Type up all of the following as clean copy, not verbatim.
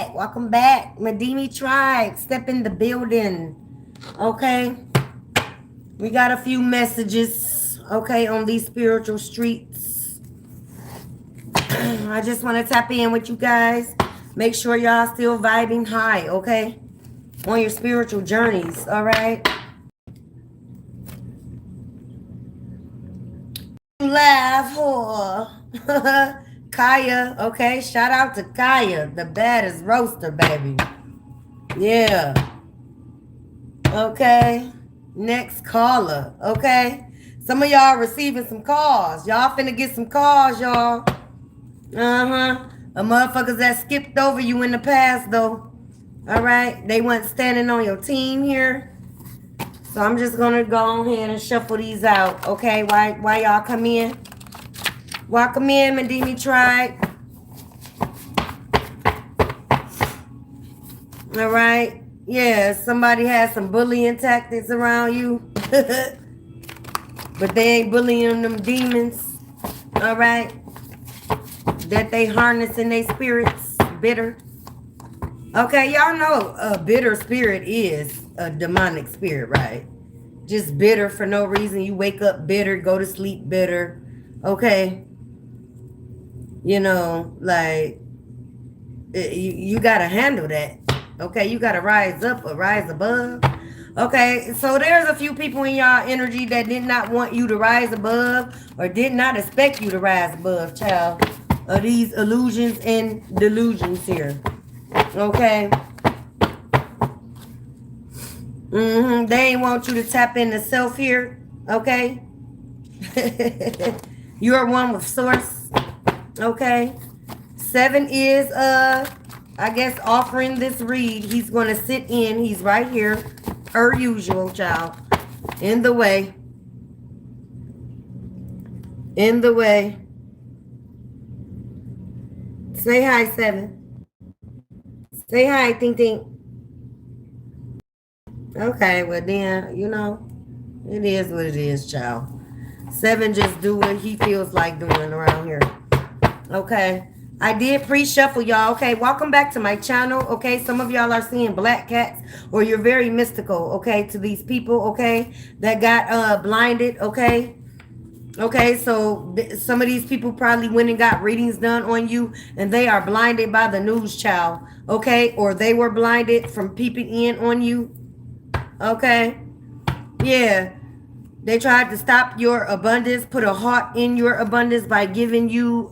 back. Welcome back. Madimi tribe. Step in the building. Okay. We got a few messages, okay, on these spiritual streets. I just want to tap in with you guys. Make sure y'all still vibing high, okay? On your spiritual journeys, all right? Laugh, whore. Kaya, okay? Shout out to Kaya, the baddest roaster, baby. Yeah. Okay. Next caller, okay? Some of y'all receiving some calls. Y'all finna get some calls, y'all. Uh-huh. A motherfuckers that skipped over you in the past, though. All right? They weren't standing on your team here. So I'm just gonna go ahead and shuffle these out, okay? Why y'all come in? Welcome in, Madimi tribe. All right. Yeah, somebody has some bullying tactics around you. But they ain't bullying them demons. All right. That they harness in their spirits. Bitter. Okay, y'all know a bitter spirit is a demonic spirit, right? Just bitter for no reason. You wake up bitter, go to sleep bitter. Okay. You know, like, you got to handle that. Okay, you got to rise up or rise above. Okay, so there's a few people in y'all energy that did not want you to rise above or did not expect you to rise above, child. Of these illusions and delusions here. Okay. They ain't want you to tap into self here. Okay. You're one with source. Okay. 7 is I guess offering this read. He's going to sit in. He's right here. Per usual, child. In the way. In the way. Say hi, 7. Say hi, Ting Ting. Okay, well then, you know, it is what it is, child. 7 just do what he feels like doing around here. Okay. I did pre-shuffle, y'all. Okay, welcome back to my channel. Okay, some of y'all are seeing black cats, or you're very mystical, okay, to these people, okay, that got blinded, okay. Okay, so some of these people probably went and got readings done on you, and they are blinded by the news, child, okay, or they were blinded from peeping in on you, okay. Yeah, they tried to stop your abundance, put a heart in your abundance by giving you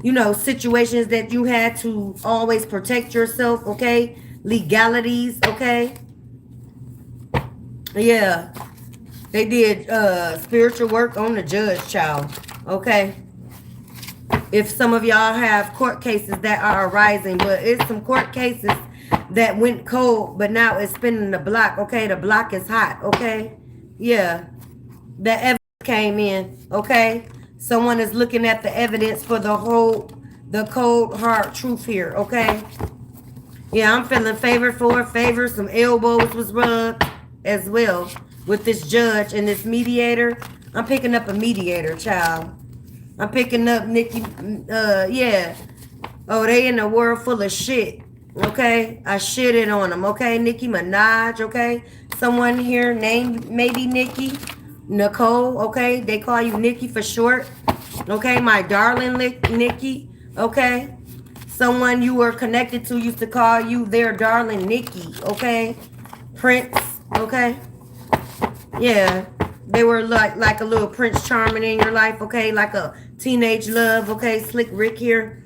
you know, situations that you had to always protect yourself, okay? Legalities, okay? Yeah. They did spiritual work on the judge, child, okay? If some of y'all have court cases that are arising, but it's some court cases that went cold, but now it's spinning the block, okay? The block is hot, okay? Yeah. The evidence came in, okay? Someone is looking at the evidence for the cold, hard truth here, okay? Yeah, I'm feeling favor for favor. Some elbows was rubbed as well with this judge and this mediator. I'm picking up a mediator, child. I'm picking up Nikki, yeah. Oh, they in a world full of shit, okay? I shitted on them, okay? Nicki Minaj, okay? Someone here named maybe Nikki. Nicole, okay? They call you Nikki for short. Okay, my darling Nikki, okay? Someone you were connected to used to call you their darling Nikki, okay? Prince, okay? Yeah, they were like a little Prince Charming in your life, okay? Like a teenage love, okay? Slick Rick here,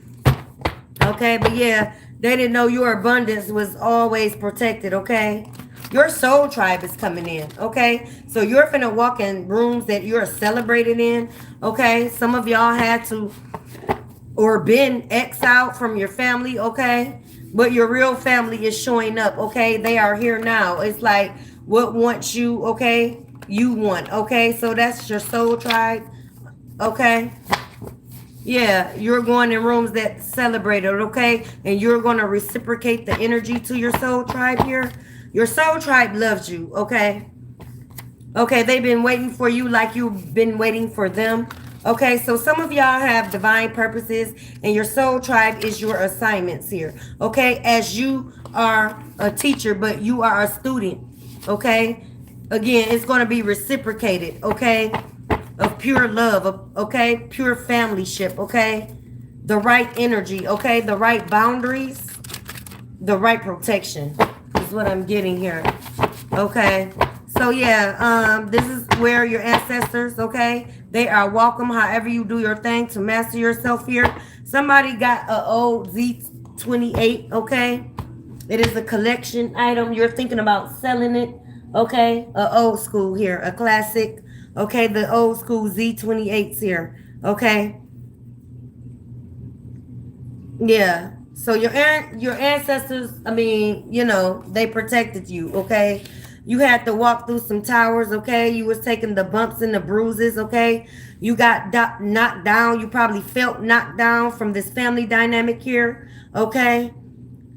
okay? But yeah, they didn't know your abundance was always protected, okay? Your soul tribe is coming in, okay? So you're finna walk in rooms that you're celebrated in, okay? Some of y'all had to or been exiled from your family, okay? But your real family is showing up, okay? They are here now. It's like what wants you, okay? You want, okay? So that's your soul tribe, okay? Yeah, you're going in rooms that celebrated, okay? And you're going to reciprocate the energy to your soul tribe here. Your soul tribe loves you, okay? Okay, they've been waiting for you like you've been waiting for them, Okay, so some of y'all have divine purposes and your soul tribe is your assignments here. Okay, as you are a teacher, but you are a student. Okay, again, it's going to be reciprocated. Okay, of pure love. Okay, pure familyship. Okay, the right energy. Okay, the right boundaries, the right protection is what I'm getting here. Okay. So yeah, this is where your ancestors, okay, they are welcome however you do your thing to master yourself here. Somebody got a old Z28, okay? It is a collection item. You're thinking about selling it, okay? A old school here, a classic, okay? The old school Z28s here, okay? Yeah. So your ancestors, I mean, you know, they protected you, okay? You had to walk through some towers, okay? You was taking the bumps and the bruises, okay? You got knocked down. You probably felt knocked down from this family dynamic here, okay?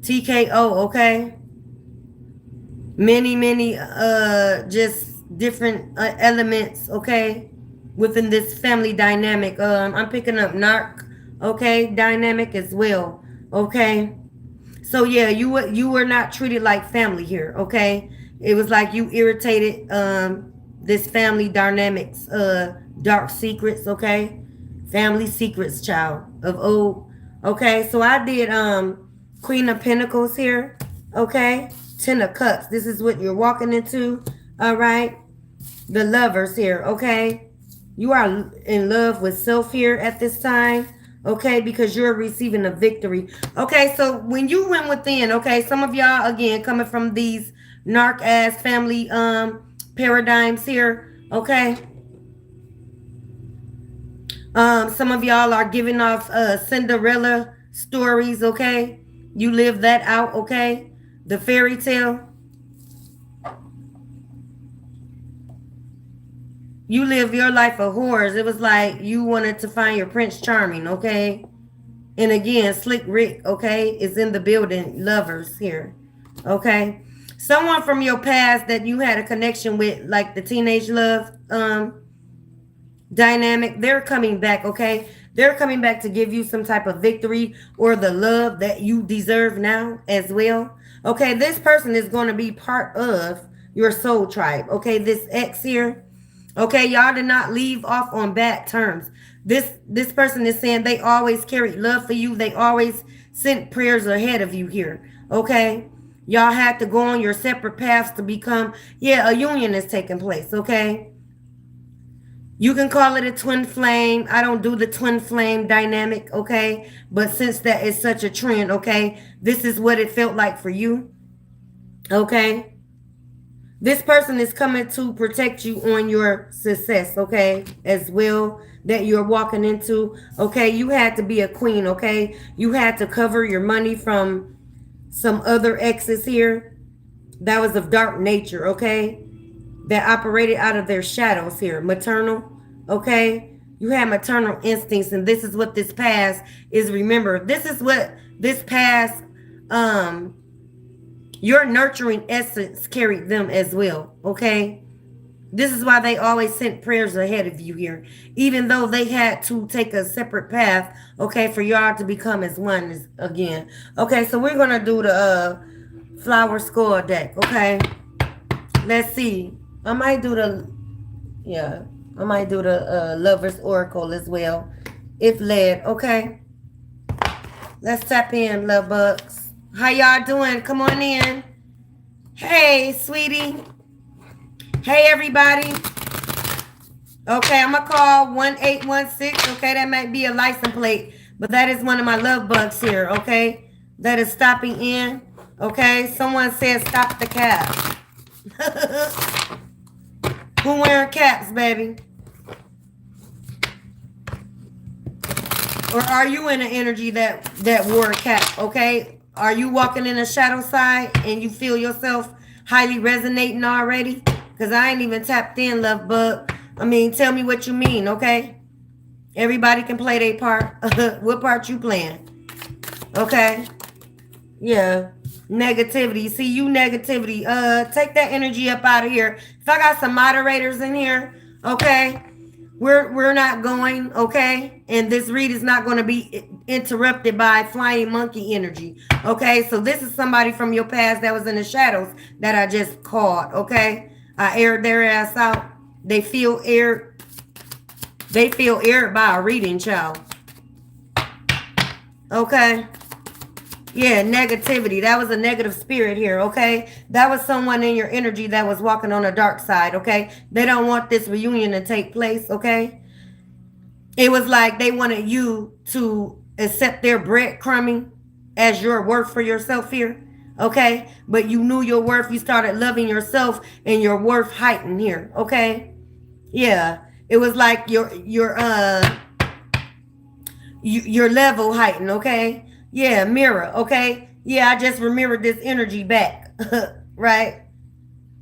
TKO, okay? Many just different elements, okay? Within this family dynamic. I'm picking up narc, okay, dynamic as well, okay? So yeah, you were not treated like family here, okay? It was like you irritated this family dynamics, dark secrets, okay? Family secrets, child of old. Okay, so I did Queen of Pentacles here, okay? Ten of Cups. This is what you're walking into, all right? The Lovers here, okay? You are in love with self here at this time, okay? Because you're receiving a victory. Okay, so when you went within, okay, some of y'all, again, coming from these narc-ass family paradigms here, okay? Some of y'all are giving off Cinderella stories, okay? You live that out, okay? The fairy tale. You live your life of horrors. It was like you wanted to find your Prince Charming, okay? And again, Slick Rick, okay, is in the building. Lovers here, okay? Someone from your past that you had a connection with, like the teenage love dynamic, they're coming back, okay? They're coming back to give you some type of victory or the love that you deserve now as well. Okay, this person is going to be part of your soul tribe, okay? This ex here. Okay, y'all did not leave off on bad terms. This person is saying they always carried love for you. They always sent prayers ahead of you here. Okay, y'all had to go on your separate paths to become. Yeah, a union is taking place. Okay, you can call it a twin flame. I don't do the twin flame dynamic. Okay, but since that is such a trend, okay, this is what it felt like for you. Okay. This person is coming to protect you on your success, okay, as well, that you're walking into. Okay, you had to be a queen, okay? You had to cover your money from some other exes here that was of dark nature, okay? That operated out of their shadows here. Maternal, okay? You had maternal instincts, and this is what this past is. Remember, this is what this past your nurturing essence carried them as well, okay? This is why they always sent prayers ahead of you here, even though they had to take a separate path, okay, for y'all to become as one again. Okay, so we're going to do the flower score deck, okay? Let's see. I might do the Lover's Oracle as well, if led, okay? Let's tap in, love bugs. How y'all doing? Come on in. Hey, sweetie. Hey, everybody. Okay, I'm going to call 1816. Okay, that might be a license plate, but that is one of my love bugs here, okay? That is stopping in. Okay, someone said stop the cap. Who wearing caps, baby? Or are you in an energy that wore a cap, okay? Are you walking in a shadow side and you feel yourself highly resonating already? Because I ain't even tapped in, love bug. I mean, tell me what you mean, okay? Everybody can play their part. What part you playing? Okay? Yeah. Negativity. See, you negativity. Take that energy up out of here. If I got some moderators in here, okay? We're not going, okay? And this read is not going to be interrupted by flying monkey energy, okay? So this is somebody from your past that was in the shadows that I just caught, okay? I aired their ass out. They feel aired. They feel aired by a reading, child. Okay? Yeah, negativity. That was a negative spirit here, okay? That was someone in your energy that was walking on the dark side, okay? They don't want this reunion to take place, okay? It was like they wanted you to accept their breadcrumbing as your worth for yourself here, okay? But you knew your worth. You started loving yourself and your worth heightened here, okay? Yeah. It was like your level heightened, okay? Yeah, mirror, okay? Yeah, I just mirrored this energy back, right?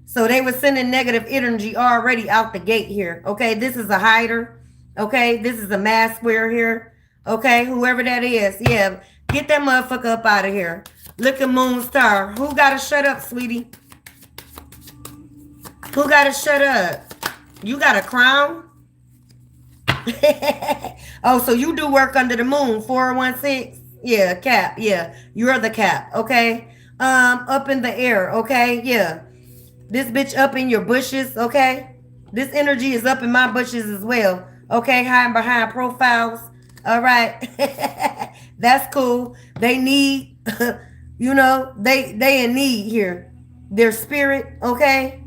So they were sending negative energy already out the gate here, okay? This is a hider, okay? This is a mask wearer here, okay? Whoever that is, yeah, get that motherfucker up out of here. Look at Moon Star. Who got to shut up, sweetie? Who got to shut up? You got a crown? Oh, so you do work under the moon, 416? Yeah, cap. Yeah, you're the cap. Okay. Up in the air. Okay. Yeah. This bitch up in your bushes. Okay. This energy is up in my bushes as well. Okay. Hiding behind profiles. All right. That's cool. They need, you know, they in need here. Their spirit. Okay.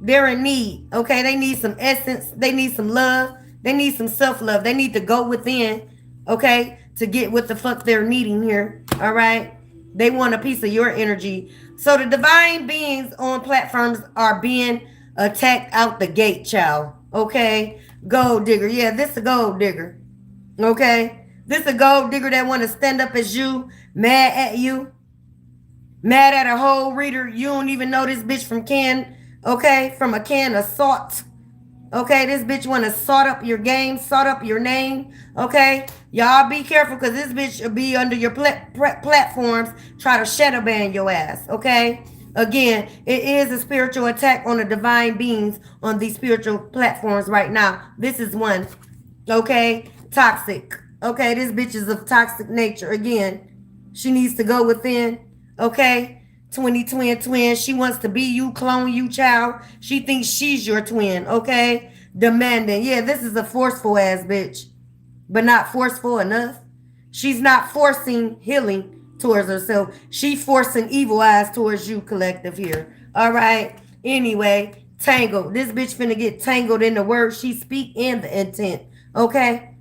They're in need. Okay. They need some essence. They need some love. They need some self-love. They need to go within. Okay. To get what the fuck they're needing here. All right. They want a piece of your energy. So the divine beings on platforms are being attacked out the gate, child. Okay. Gold digger. Yeah, this is a gold digger. Okay. This is a gold digger that want to stand up as you, mad at you, mad at a whole reader. You don't even know this bitch from can, okay, from a can of salt. Okay, this bitch want to sort up your game, sort up your name. Okay, y'all be careful because this bitch will be under your platforms, try to shadow ban your ass. Okay, again, it is a spiritual attack on the divine beings on these spiritual platforms right now. This is one. Okay, toxic. Okay, this bitch is of toxic nature. Again, she needs to go within. Okay. 20 twin. She wants to be you, clone you, child. She thinks she's your twin, okay? Demanding. Yeah, this is a forceful ass bitch, but not forceful enough. She's not forcing healing towards herself. She forcing evil eyes towards you, collective here. All right. Anyway, tangled. This bitch finna get tangled in the words she speak and the intent, okay?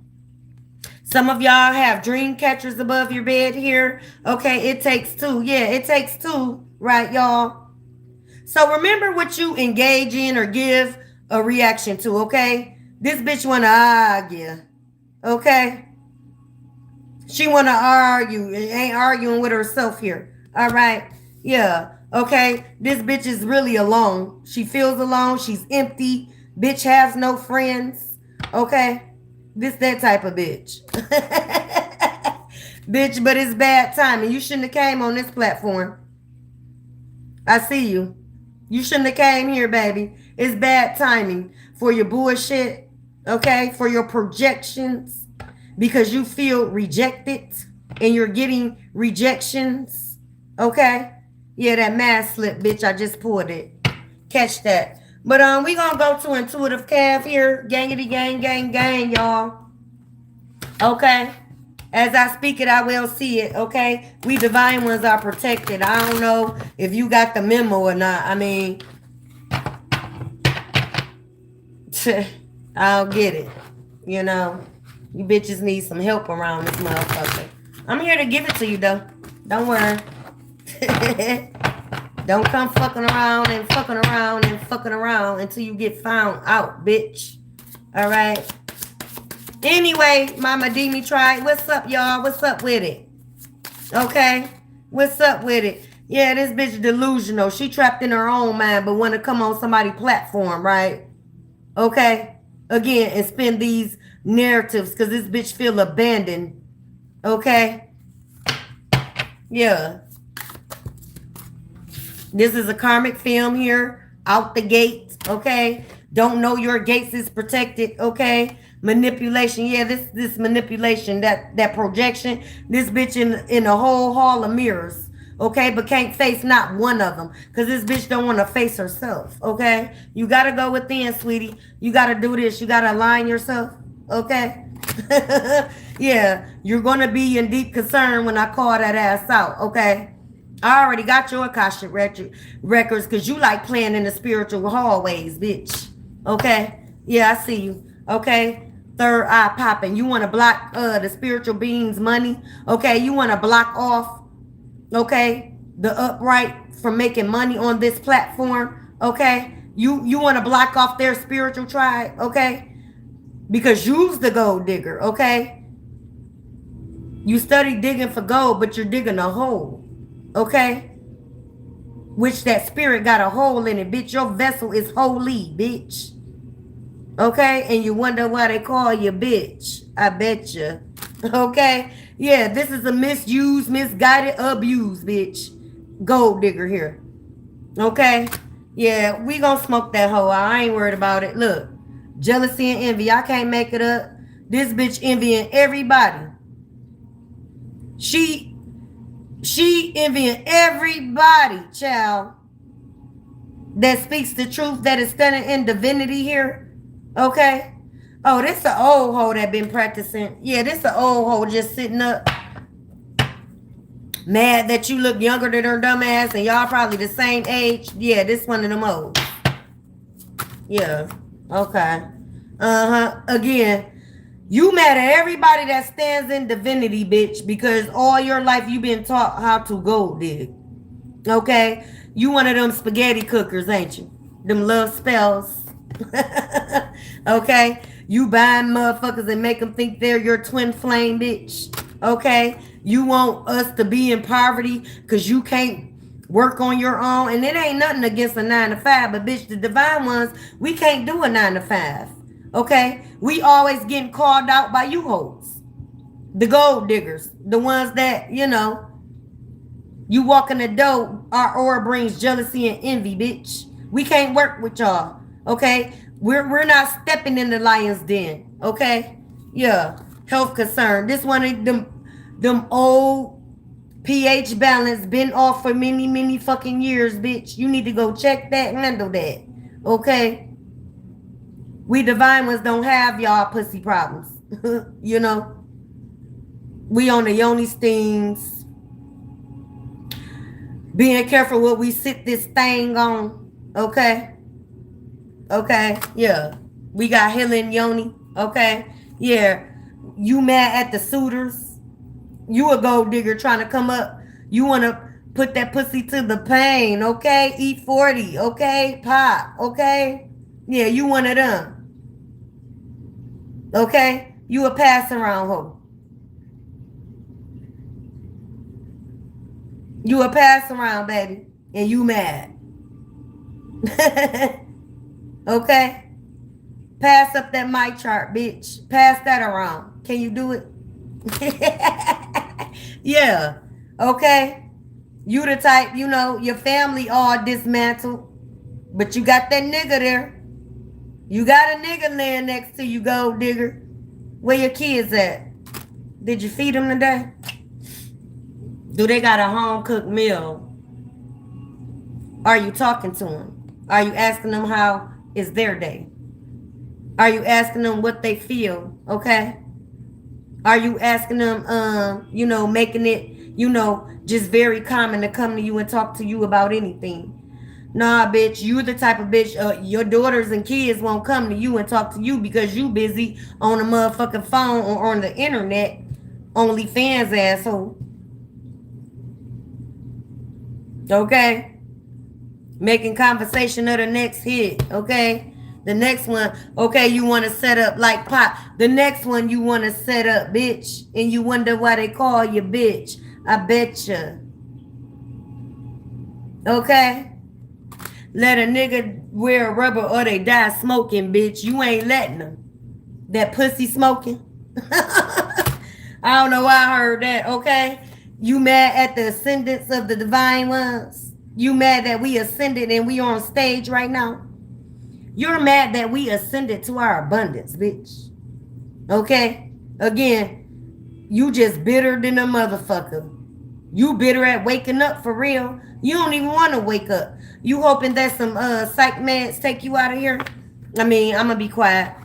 Some of y'all have dream catchers above your bed here. Okay, it takes two. Yeah, it takes two, right, y'all? So remember what you engage in or give a reaction to, okay? This bitch want to argue, okay? She want to argue. Ain't arguing with herself here, all right? Yeah, okay? This bitch is really alone. She feels alone. She's empty. Bitch has no friends, okay? This that type of bitch. Bitch, but it's bad timing. You shouldn't have came on this platform. I see you. You shouldn't have came here, baby. It's bad timing for your bullshit, okay? For your projections. Because you feel rejected and you're getting rejections, okay? Yeah, that mask slip, bitch. I just pulled it. Catch that. But we gonna go to intuitive calf here. Gangity gang, y'all. Okay. As I speak it, I will see it. Okay. We divine ones are protected. I don't know if you got the memo or not. I mean, I don't get it. You know, you bitches need some help around this motherfucker. I'm here to give it to you though. Don't worry. Don't come fucking around until you get found out, bitch. All right. Anyway, my Madimi tribe, what's up, y'all? What's up with it? Okay. What's up with it? Yeah, this bitch delusional. She trapped in her own mind, but want to come on somebody's platform, right? Okay. Again, and spin these narratives because this bitch feel abandoned. Okay. Yeah. This is a karmic film here, out the gate, okay? Don't know your gates is protected, okay? Manipulation, yeah, this manipulation, that projection, this bitch in a whole hall of mirrors, okay? But can't face not one of them, because this bitch don't want to face herself, okay? You got to go within, sweetie. You got to do this. You got to align yourself, okay? Yeah, you're going to be in deep concern when I call that ass out, okay? I already got your Akashic records because you like playing in the spiritual hallways, bitch. Okay? Yeah, I see you. Okay? Third eye popping. You want to block the spiritual beings' money? Okay? You want to block off, okay, the upright from making money on this platform? Okay? You want to block off their spiritual tribe? Okay? Because you's the gold digger, okay? You study digging for gold, but you're digging a hole. Okay? Which that spirit got a hole in it, bitch. Your vessel is holy, bitch. Okay? And you wonder why they call you bitch. I bet you. Okay? Yeah, this is a misused, misguided abuse, bitch. Gold digger here. Okay? Yeah, we gonna smoke that hoe. I ain't worried about it. Look, jealousy and envy. I can't make it up. This bitch envying everybody. She envying everybody, child, that speaks the truth, that is standing in divinity here. Okay? Oh, this an old hoe that been practicing. Yeah, this an old hoe just sitting up. Mad that you look younger than her dumb ass and y'all probably the same age. Yeah, this one of them old. Yeah. Okay. Again. You mad at everybody that stands in divinity, bitch, because all your life you been taught how to gold dig. Okay? You one of them spaghetti cookers, ain't you? Them love spells. Okay? You buying motherfuckers and make them think they're your twin flame, bitch. Okay? You want us to be in poverty because you can't work on your own. And it ain't nothing against a 9 to 5, but bitch, the divine ones, we can't do a 9 to 5. Okay? We always getting called out by you hoes. The gold diggers. The ones that, you know, you walk in the door, our aura brings jealousy and envy, bitch. We can't work with y'all. Okay? We're not stepping in the lion's den. Okay? Yeah. Health concern. This one of them old pH balance been off for many fucking years, bitch. You need to go check that and handle that. Okay? We divine ones don't have y'all pussy problems. You know? We on the yoni stings. Being careful what we sit this thing on. Okay? Okay? Yeah. We got healing yoni. Okay? Yeah. You mad at the suitors. You a gold digger trying to come up. You want to put that pussy to the pain. Okay? Eat 40. Okay? Pop. Okay? Yeah, you one of them. Okay? You a pass around hoe. You a pass around, baby. And you mad. Okay? Pass up that mic chart, bitch. Pass that around. Can you do it? Yeah. Okay? You the type, you know, your family all dismantled. But you got that nigga there. You got a nigga laying next to you, gold digger. Where your kids at? Did you feed them today? Do they got a home cooked meal? Are you talking to them? Are you asking them how is their day? Are you asking them what they feel? Okay? Are you asking them, you know, making it, you know, just very common to come to you and talk to you about anything? Nah, bitch, you the type of bitch, your daughters and kids won't come to you and talk to you because you busy on a motherfucking phone or on the internet. OnlyFans asshole. Okay? Making conversation of the next hit, okay? The next one, okay, you want to set up like Pop. The next one you want to set up, bitch. And you wonder why they call you bitch. I betcha. Okay? Let a nigga wear a rubber or they die smoking, bitch. You ain't letting them. That pussy smoking. I don't know why I heard that, okay? You mad at the ascendance of the divine ones? You mad that we ascended and we on stage right now? You're mad that we ascended to our abundance, bitch. Okay? Again, you just bitter than a motherfucker. You bitter at waking up for real. You don't even want to wake up. You hoping that some psych meds take you out of here? I mean, I'm going to be quiet.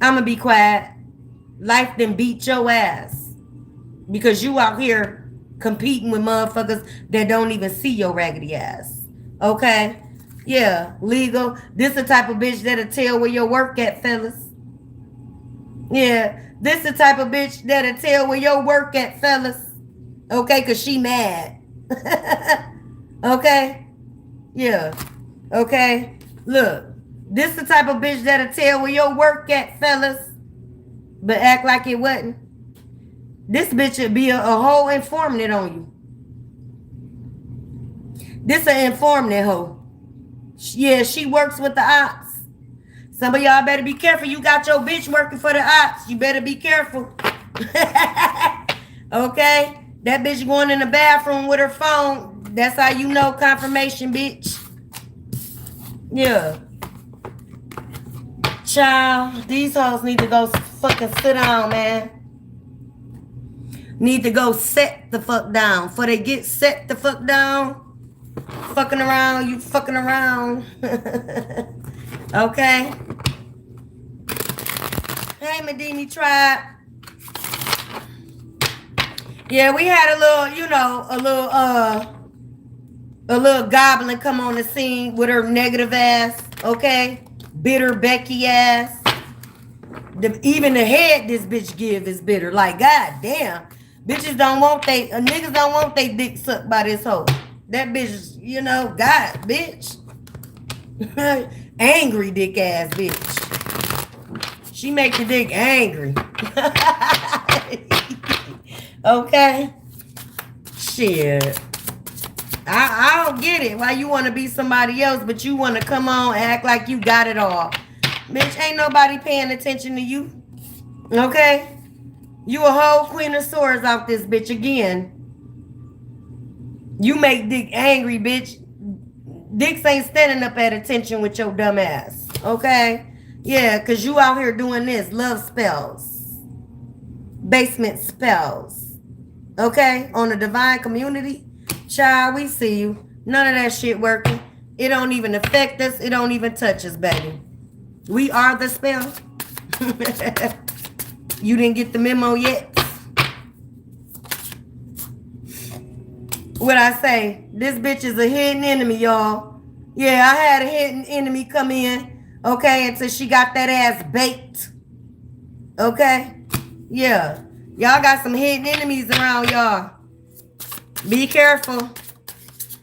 I'm going to be quiet. Life done beat your ass. Because you out here competing with motherfuckers that don't even see your raggedy ass. Okay? Yeah, legal. This the type of bitch that'll tell where your work at, fellas. Yeah, this the type of bitch that'll tell where your work at, fellas. Okay, because she mad. Okay? Yeah. Okay? Look, this the type of bitch that'll tell where your work at, fellas. But act like it wasn't. This bitch would be a whole informant on you. This an informant hoe. Yeah, she works with the ops. Some of y'all better be careful. You got your bitch working for the ops. You better be careful. Okay? That bitch going in the bathroom with her phone. That's how you know confirmation, bitch. Yeah. Child, these hoes need to go fucking sit down, man. Need to go set the fuck down. Before they get set the fuck down. Fucking around, you fucking around. Okay? Hey, Madimi tribe. Yeah, we had a little, you know, a little goblin come on the scene with her negative ass, okay? Bitter Becky ass. Even the head this bitch give is bitter. Like, god damn. Bitches don't want niggas don't want they dick sucked by this hoe. That bitch, you know, god, bitch. Angry dick ass bitch. She make the dick angry. Okay? Shit. I don't get it. Why you want to be somebody else, but you want to come on and act like you got it all. Bitch, ain't nobody paying attention to you. Okay? You a whole queen of swords off this bitch again. You make dick angry, bitch. Dicks ain't standing up at attention with your dumb ass. Okay? Yeah, because you out here doing this. Love spells. Basement spells. Okay? On the divine community. Child, we see you. None of that shit working. It don't even affect us. It don't even touch us, baby. We are the spell. You didn't get the memo yet? What I say? This bitch is a hidden enemy, y'all. Yeah, I had a hidden enemy come in. Okay, until she got that ass baked. Okay? Yeah. Y'all got some hidden enemies around y'all. Be careful.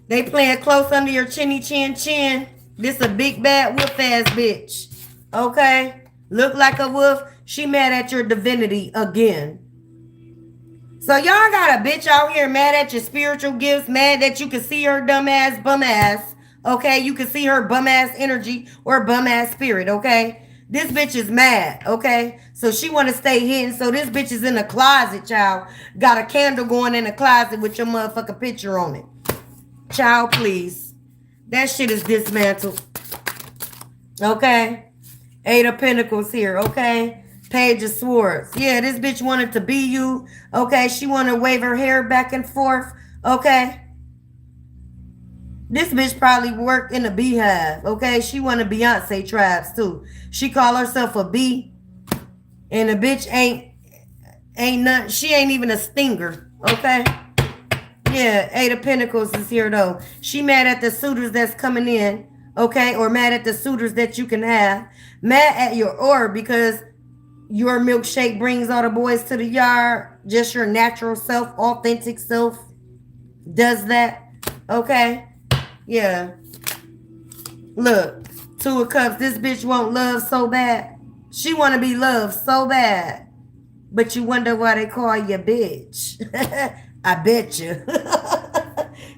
They playing close under your chinny chin chin. This a big bad wolf ass bitch. Okay? Look like a wolf. She mad at your divinity again. So y'all got a bitch out here mad at your spiritual gifts, mad that you can see her dumb ass, bum ass. Okay? You can see her bum ass energy or bum ass spirit. Okay? This bitch is mad. Okay? So she want to stay hidden. So this bitch is in the closet, child. Got a candle going in the closet with your motherfucking picture on it. Child, please. That shit is dismantled. Okay? 8 of Pentacles here. Okay? Page of Swords. Yeah, this bitch wanted to be you. Okay? She wanted to wave her hair back and forth. Okay? This bitch probably worked in a beehive. Okay? She wanted Beyonce tribes too. She call herself a bee. And the bitch ain't nothing. She ain't even a stinger. Okay? Yeah, 8 of Pentacles is here though. She mad at the suitors that's coming in. Okay? Or mad at the suitors that you can have. Mad at your aura because your milkshake brings all the boys to the yard. Just your natural self, authentic self does that. Okay? Yeah. Look, 2 of Cups. This bitch want love so bad. She want to be loved so bad. But you wonder why they call you a bitch. I bet you.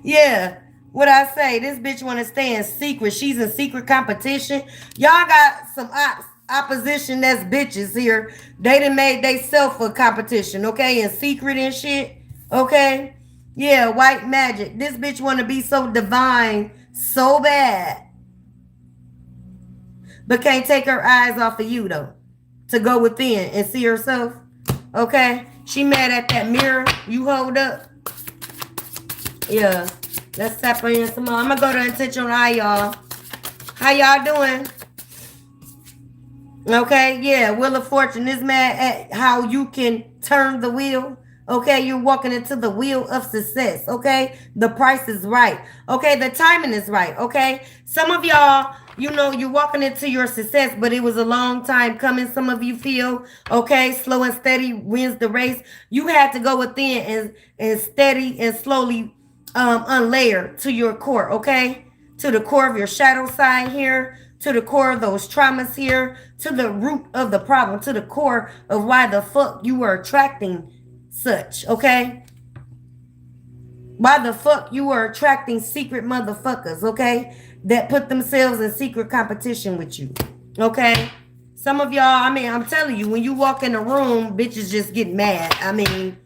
Yeah. What I say, this bitch want to stay in secret. She's in secret competition. Y'all got some opposition that's bitches here. They done made they self a competition, okay? In secret and shit, okay? Yeah, white magic. This bitch want to be so divine so bad. but can't take her eyes off of you though. To go within and see herself. Okay? She mad at that mirror you hold up. Yeah. Let's tap her in some more. I'm gonna go to intentional eye, y'all. How y'all doing? Okay, yeah. Wheel of Fortune is mad at how you can turn the wheel. Okay, you're walking into the wheel of success. Okay, the price is right. Okay, the timing is right. Okay, some of y'all, you know, you're walking into your success, but it was a long time coming. Some of you feel, okay, slow and steady wins the race. You had to go within and steady and slowly unlayer to your core. Okay, to the core of your shadow side here, to the core of those traumas here, to the root of the problem, to the core of why the fuck you were attracting such, okay? Why the fuck you were attracting secret motherfuckers, okay? That put themselves in secret competition with you, okay? Some of y'all, I mean, I'm telling you, when you walk in a room, bitches just get mad. I mean,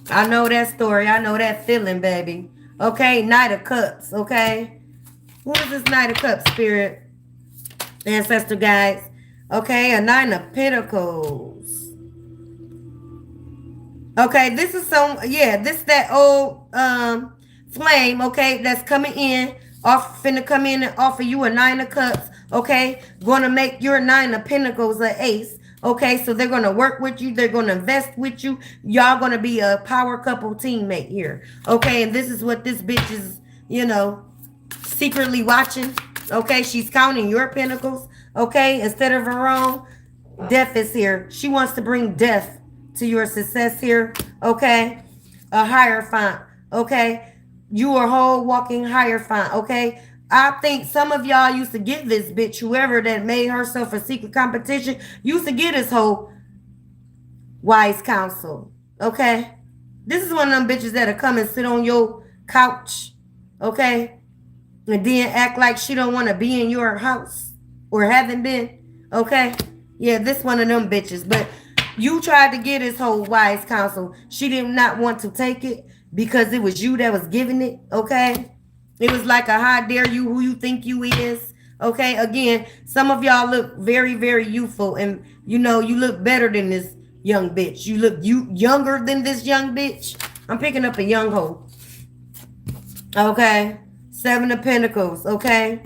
I know that story. I know that feeling, baby. Okay, Knight of Cups, okay? Who is this Knight of Cups, spirit? Ancestor guides. Okay, a Nine of Pentacles. Okay, this is this that old flame, okay, that's coming in, finna come in and offer you a Nine of Cups, okay? Gonna make your Nine of Pentacles an ace, okay? So they're gonna work with you, they're gonna invest with you, y'all gonna be a power couple teammate here, okay? And this is what this bitch is, you know, secretly watching, okay? She's counting your pentacles, okay, instead of her own. Death is here. She wants to bring death to your success here, okay? A Hierophant, okay? You are whole walking Hierophant, okay? I think some of y'all used to get this bitch, whoever that made herself a secret competition, used to get this whole wise counsel, okay? This is one of them bitches that'll come and sit on your couch, okay? And then act like she don't want to be in your house or haven't been, okay? Yeah, this one of them bitches. But you tried to get his whole wise counsel. She did not want to take it because it was you that was giving it, okay? It was like a how dare you, who you think you is, okay? Again, some of y'all look very, very youthful, and you know, you look better than this young bitch. You look younger than this young bitch. I'm picking up a young hoe, okay? Seven of Pentacles, okay?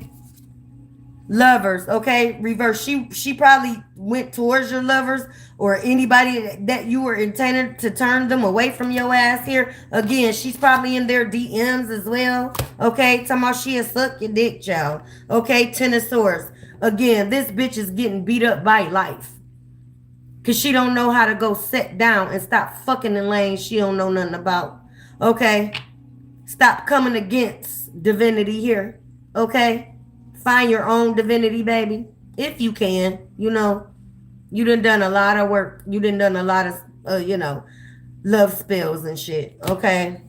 Lovers, okay? Reverse. She probably went towards your lovers or anybody that you were intended to turn them away from your ass here. Again, she's probably in their DMs as well, okay? Talking about she'll suck your dick, child. Okay, Ten of Swords. Again, this bitch is getting beat up by life because she don't know how to go sit down and stop fucking in lanes she don't know nothing about, okay? Stop coming against divinity here, okay? Find your own divinity, baby, if you can. You know, you done a lot of work. You done a lot of, you know, love spells and shit, okay?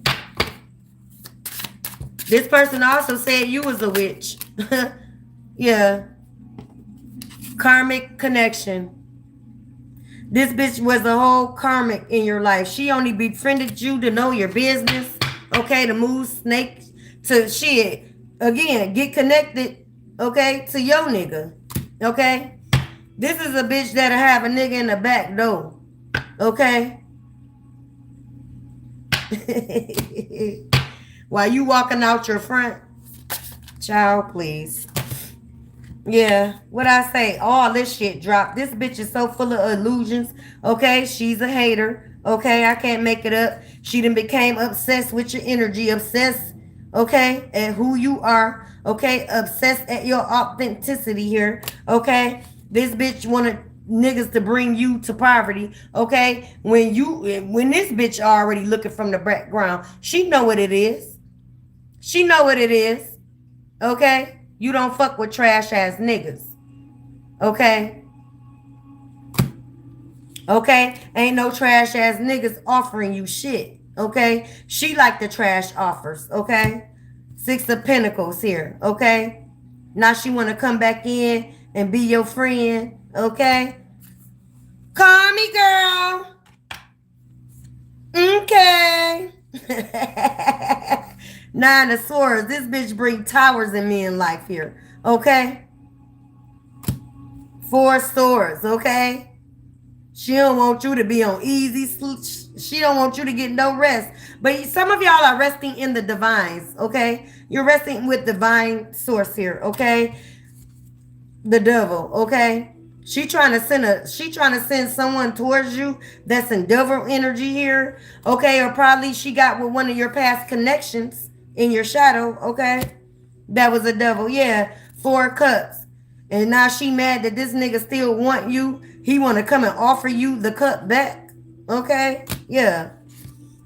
This person also said you was a witch. Yeah. Karmic connection. This bitch was a whole karmic in your life. She only befriended you to know your business, okay, to move snakes, to shit. Again, get connected, okay, to your nigga, okay? This is a bitch that'll have a nigga in the back door, okay? While you walking out your front, child, please. Yeah, what I say, all this shit dropped. This bitch is so full of illusions, okay? She's a hater, okay? I can't make it up. She done became obsessed with your energy, obsessed, okay, at who you are, okay? Obsessed at your authenticity here, okay? This bitch wanted niggas to bring you to poverty, okay? When this bitch already looking from the background, she know what it is. She know what it is, okay? You don't fuck with trash ass niggas, okay? Okay? Ain't no trash ass niggas offering you shit, okay? She like the trash offers, okay? Six of Pentacles here, okay? Now she want to come back in and be your friend, okay? Call me, girl. Okay. Nine of Swords. This bitch bring towers in me in life here. Okay? Four Swords. Okay? She don't want you to be on easy sleep. She don't want you to get no rest. But some of y'all are resting in the divines, okay? You're resting with divine source here, okay? The devil, okay? She trying to send someone towards you that's in devil energy here, okay? Or probably she got with one of your past connections in your shadow, okay? That was a devil, yeah. 4 cups. And now she mad that this nigga still want you. He want to come and offer you the cup back. Okay? Yeah.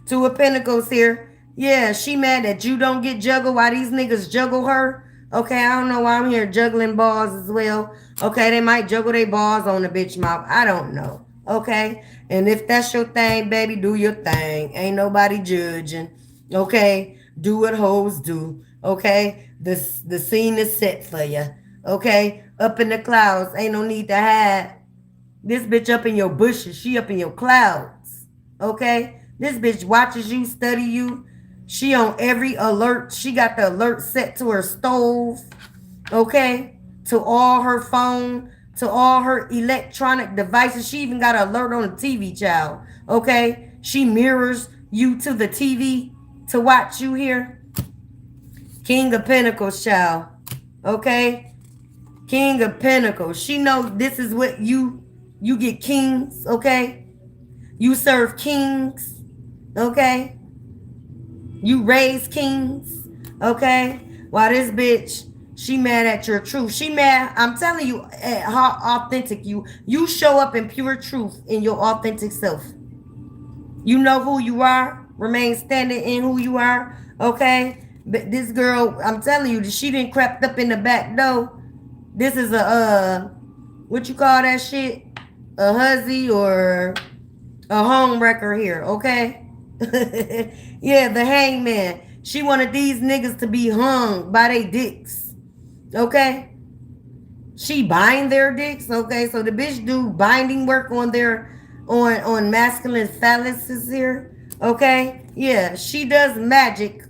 2 of Pentacles here. Yeah, she mad that you don't get juggled while these niggas juggle her. Okay, I don't know why I'm here juggling balls as well. Okay, they might juggle their balls on the bitch mouth. I don't know. Okay? And if that's your thing, baby, do your thing. Ain't nobody judging. Okay? Do what hoes do. Okay? The scene is set for you. Okay? Up in the clouds. Ain't no need to hide. This bitch up in your bushes. She up in your clouds. Okay? This bitch watches you, study you. She on every alert. She got the alert set to her stove. Okay? To all her phone. To all her electronic devices. She even got an alert on the TV, child. Okay? She mirrors you to the TV to watch you here. King of Pentacles, child. Okay? King of Pentacles. She knows this is what you get kings, okay? You serve kings, okay? You raise kings, okay? While this bitch, she mad at your truth. She mad, I'm telling you, at how authentic you show up in pure truth in your authentic self. You know who you are. Remain standing in who you are, okay? But this girl, I'm telling you, she didn't crept up in the back door. This is a, what you call that shit? A hussy or a home wrecker here, okay? Yeah, the hangman. She wanted these niggas to be hung by their dicks, okay? She bind their dicks, okay? So the bitch do binding work on their, on masculine phalluses here, okay? Yeah, she does magic.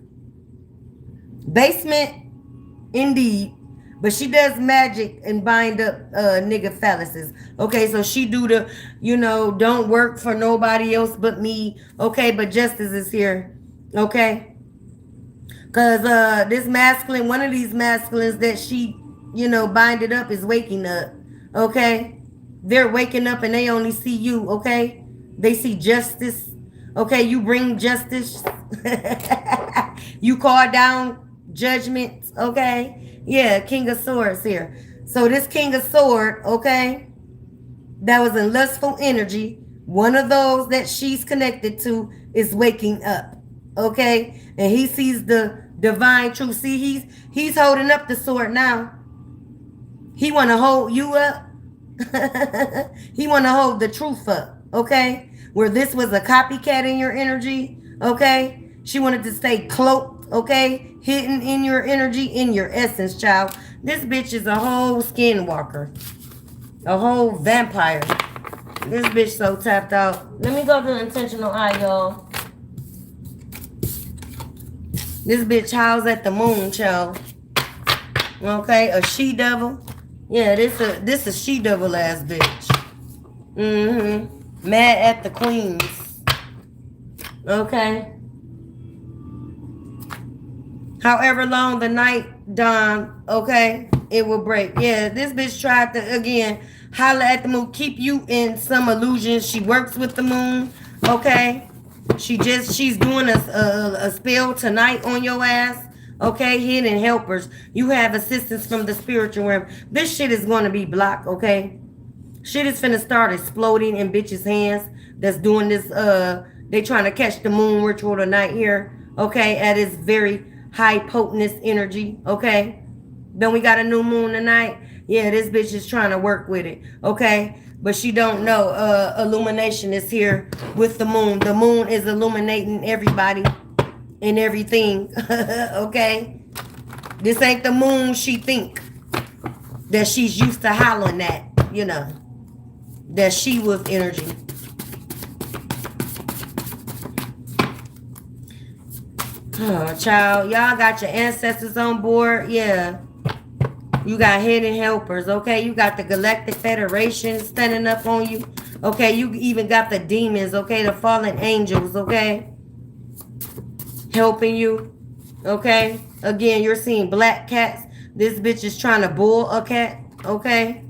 Basement, indeed. But she does magic and bind up nigga phalluses. Okay, so she do the, don't work for nobody else but me. Okay, but justice is here. Okay? Because this masculine, one of these masculines that she, binded up is waking up. Okay? They're waking up and they only see you. Okay? They see justice. Okay, you bring justice. You call down judgment. Okay? Yeah, King of Swords here. So this King of Sword, okay, that was in lustful energy. One of those that she's connected to is waking up, okay? And he sees the divine truth. See, he's holding up the sword now. He want to hold you up. He want to hold the truth up, okay? Where this was a copycat in your energy, okay? She wanted to stay cloaked, okay? Hidden in your energy, in your essence, child. This bitch is a whole skinwalker. A whole vampire. This bitch so tapped out. Let me go to the intentional eye, y'all. This bitch howls at the moon, child. Okay, a she-devil. Yeah, this a she-devil ass bitch. Mm-hmm. Mad at the queens. Okay. However long the night dawn, okay, it will break. Yeah, this bitch tried to, again, holler at the moon, keep you in some illusion. She works with the moon, okay? She's doing a spell tonight on your ass, okay? Hidden helpers. You have assistance from the spiritual realm. This shit is going to be blocked, okay? Shit is finna start exploding in bitches' hands that's doing this, they trying to catch the moon ritual tonight here, okay? At its very high potentness energy, okay? Then we got a new moon tonight. Yeah, this bitch is trying to work with it, okay? But she don't know illumination is here with the moon. The moon is illuminating everybody and everything, okay? This ain't the moon she think that she's used to hollering at, that she was energy. Oh, child, y'all got your ancestors on board. Yeah. You got hidden helpers, okay? You got the Galactic Federation standing up on you. Okay, you even got the demons, okay? The fallen angels, okay? Helping you, okay? Again, you're seeing black cats. This bitch is trying to bull a cat, okay?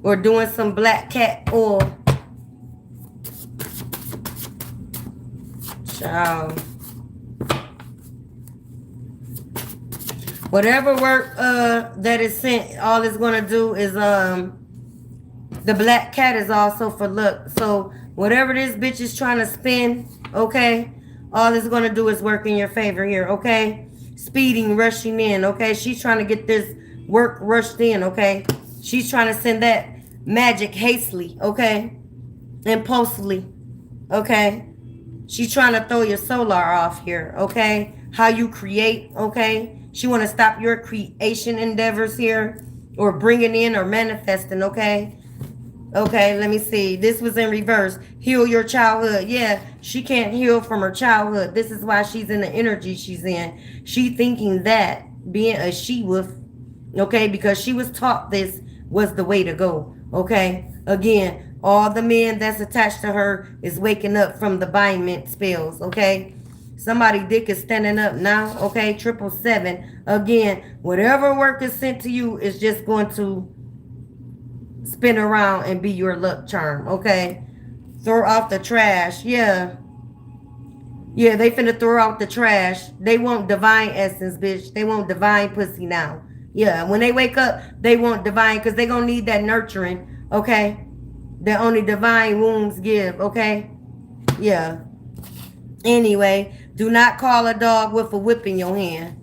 Or doing some black cat oil. Child. Whatever work that is sent, all it's gonna do is the black cat is also for luck. So whatever this bitch is trying to spin, okay, all it's gonna do is work in your favor here, okay? Speeding, rushing in, okay? She's trying to get this work rushed in, okay? She's trying to send that magic hastily, okay? Impulsively, okay? She's trying to throw your solar off here, okay? How you create, okay? She want to stop your creation endeavors here, or bringing in or manifesting, okay? Okay, let me see. This was in reverse. Heal your childhood. Yeah, she can't heal from her childhood. This is why she's in the energy she's in. She thinking that being a she-wolf, okay, because she was taught this was the way to go, okay? Again, all the men that's attached to her is waking up from the bindment spells, okay? Somebody dick is standing up now, okay? 777. Again, whatever work is sent to you is just going to spin around and be your luck charm, okay? Throw out the trash. Yeah. Yeah, they finna throw out the trash. They want divine essence, bitch. They want divine pussy now. Yeah, when they wake up, they want divine, because they gonna need that nurturing, okay? That only divine wombs give, okay? Yeah. Anyway, do not call a dog with a whip in your hand,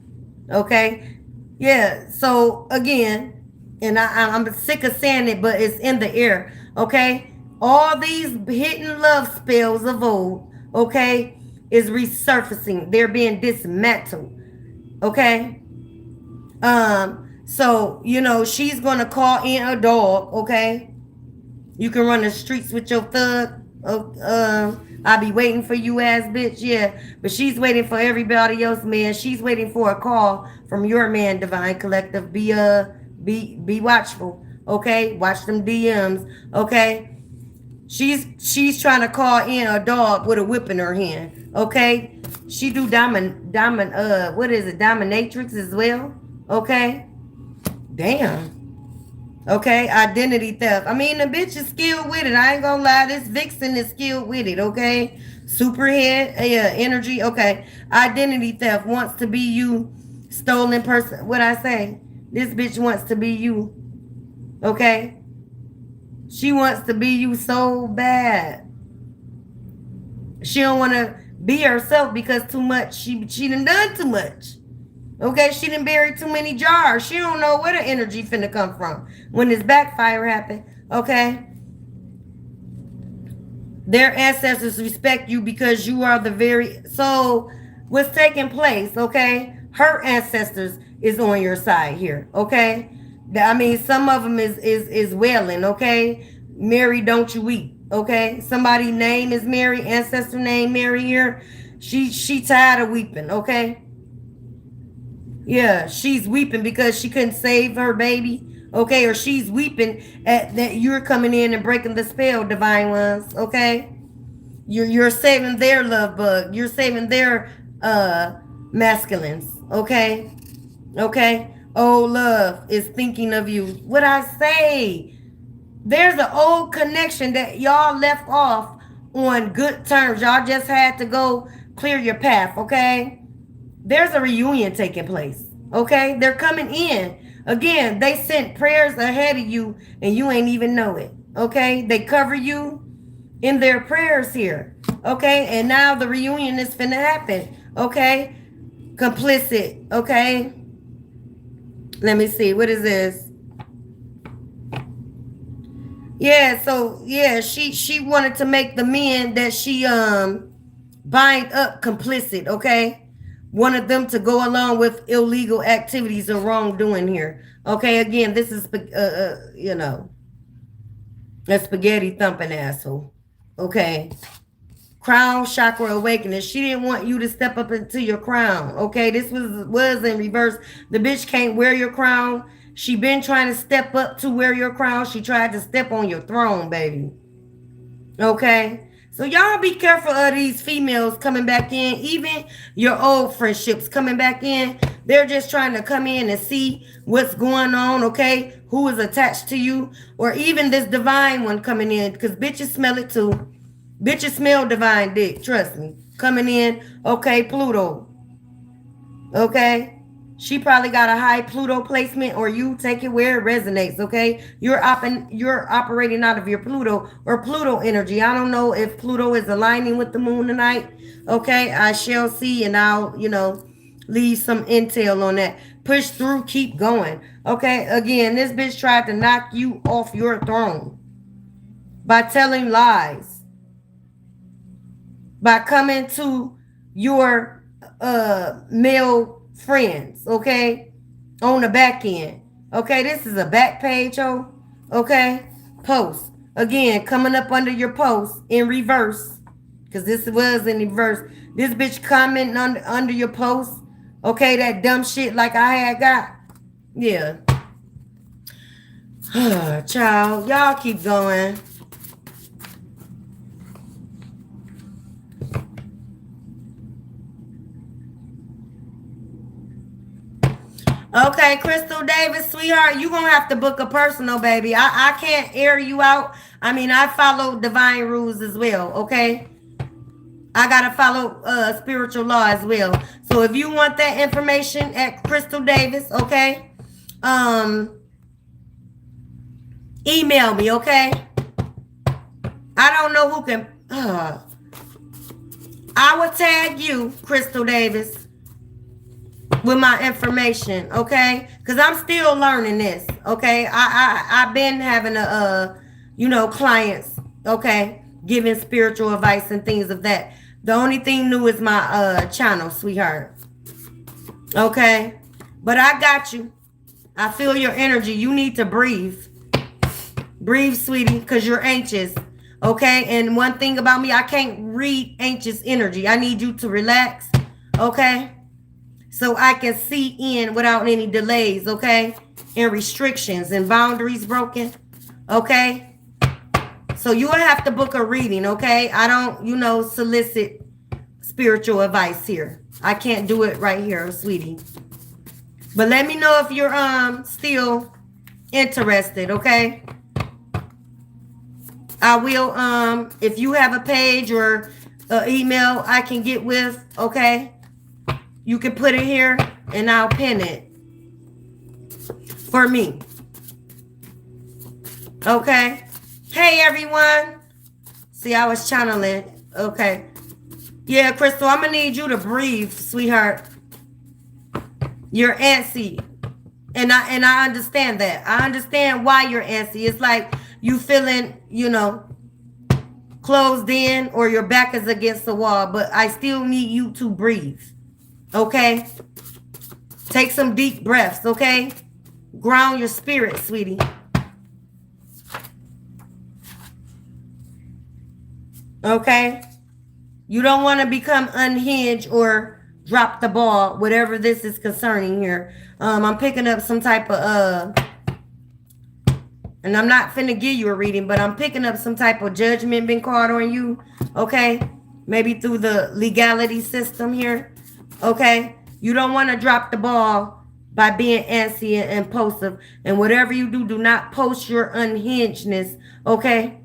okay? Yeah, so again, and I'm sick of saying it, but it's in the air, okay? All these hidden love spells of old, okay, is resurfacing. They're being dismantled, okay? So, you know, she's going to call in a dog, okay? You can run the streets with your thug. I'll be waiting for you ass bitch, yeah. But she's waiting for everybody else, man. She's waiting for a call from your man, Divine Collective. Be watchful, okay? Watch them DMs, okay? She's trying to call in a dog with a whip in her hand, okay? She do what is it, dominatrix as well, okay? Damn. Okay, identity theft. I mean, the bitch is skilled with it. I ain't gonna lie, this vixen is skilled with it, okay? Superhead, yeah, energy, okay. Identity theft, wants to be you, stolen person. What I say? This bitch wants to be you, okay? She wants to be you so bad. She don't want to be herself because too much. She done too much. Okay, she done buried too many jars. She don't know where the energy finna come from when this backfire happened. Okay, their ancestors respect you because you are the very. So what's taking place? Okay, her ancestors is on your side here. Okay, I mean, some of them is wailing. Okay, Mary, don't you weep. Okay, somebody's name is Mary, ancestor name Mary here. She tired of weeping. Okay. Yeah, she's weeping because she couldn't save her baby, okay? Or she's weeping at that you're coming in and breaking the spell, divine ones, okay? You're saving their love bug. You're saving their masculines, okay? Okay? Oh, love is thinking of you. What I say? There's an old connection that y'all left off on good terms. Y'all just had to go clear your path, okay? There's a reunion taking place, okay? They're coming in. Again, they sent prayers ahead of you and you ain't even know it, okay? They cover you in their prayers here, okay? And now the reunion is finna happen, okay? Complicit, okay? Let me see, what is this? Yeah, so, yeah, she wanted to make the men that she bind up complicit, okay? Wanted them to go along with illegal activities or wrongdoing here. Okay, again, this is, you know, a spaghetti thumping asshole. Okay, Crown chakra awakening. She didn't want you to step up into your crown. Okay, this was in reverse. The bitch can't wear your crown. She been trying to step up to wear your crown. She tried to step on your throne, baby. Okay, so y'all be careful of these females coming back in. Even your old friendships coming back in. They're just trying to come in and see what's going on. Okay, who is attached to you, or even this divine one coming in, because bitches smell it too. Bitches smell divine dick, trust me. Coming in, okay, Pluto. Okay? She probably got a high Pluto placement, or you take it where it resonates, okay? You're operating out of your Pluto or Pluto energy. I don't know if Pluto is aligning with the moon tonight. Okay? I shall see, and I'll, leave some intel on that. Push through, keep going. Okay? Again, this bitch tried to knock you off your throne by telling lies. By coming to your male friends, okay, on the back end. Okay, this is a back page, okay, post. Again, coming up under your post in reverse, because this was in reverse. This bitch commenting under your post, okay, that dumb shit like I had got. Yeah. Child, y'all keep going. Okay, Crystal Davis, sweetheart, you gonna have to book a personal, baby. I can't air you out. I mean, I follow divine rules as well, okay? I gotta follow spiritual law as well. So if you want that information at Crystal Davis, okay? Email me, okay? I don't know who can. I will tag you, Crystal Davis, with my information, okay? Because I'm still learning this, okay? I've been having clients, okay, giving spiritual advice and things of that. The only thing new is my channel, sweetheart. Okay? But I got you. I feel your energy. You need to breathe. Breathe, sweetie, because you're anxious. Okay? And one thing about me, I can't read anxious energy. I need you to relax. Okay? So I can see in without any delays, okay? And restrictions and boundaries broken, okay? So you will have to book a reading, okay? I don't, solicit spiritual advice here. I can't do it right here, sweetie. But let me know if you're still interested, okay? I will, if you have a page or email I can get with, okay? You can put it here and I'll pin it for me. Okay. Hey, everyone. See, I was channeling. Okay. Yeah, Crystal, I'm going to need you to breathe, sweetheart. You're antsy. And I understand that. I understand why you're antsy. It's like you feeling, closed in, or your back is against the wall. But I still need you to breathe. Okay? Take some deep breaths, okay? Ground your spirit, sweetie. Okay? You don't want to become unhinged or drop the ball, whatever this is concerning here. I'm picking up some type of, and I'm not finna give you a reading, but I'm picking up some type of judgment been called on you, okay? Maybe through the legality system here. Okay, you don't want to drop the ball by being antsy and impulsive. And whatever you do, do not post your unhingedness. Okay,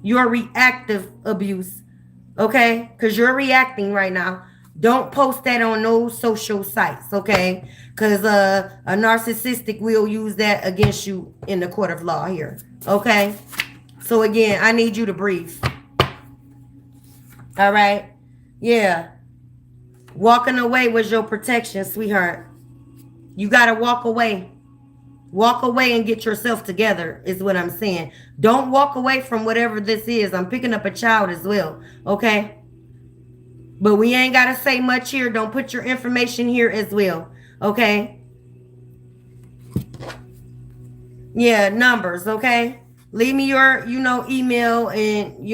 your reactive abuse. Okay, because you're reacting right now. Don't post that on no social sites. Okay, because a narcissistic will use that against you in the court of law here. Okay, so again, I need you to breathe. All right, yeah. Walking away was your protection, sweetheart. You got to walk away. Walk away and get yourself together is what I'm saying. Don't walk away from whatever this is. I'm picking up a child as well, okay? But we ain't got to say much here. Don't put your information here as well, okay? Yeah, numbers, okay? Leave me your, email and,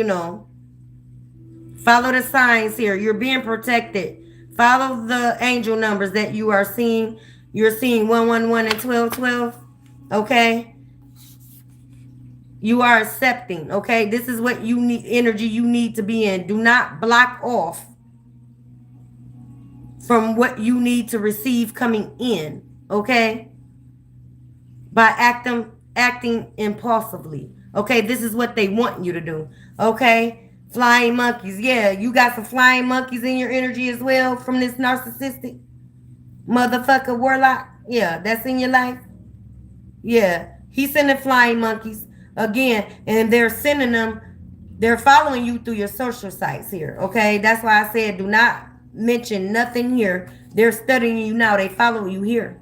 Follow the signs here. You're being protected. Follow the angel numbers that you are seeing. You're seeing 111 and 1212. Okay? You are accepting. Okay? This is what you need, energy you need to be in. Do not block off from what you need to receive coming in. Okay? By acting impulsively. Okay? This is what they want you to do. Okay? Flying monkeys. Yeah, you got some flying monkeys in your energy as well from this narcissistic motherfucker warlock. Yeah, that's in your life. Yeah, he's sending flying monkeys again, and they're sending them. They're following you through your social sites here. Okay, that's why I said do not mention nothing here. They're studying you now. They follow you here.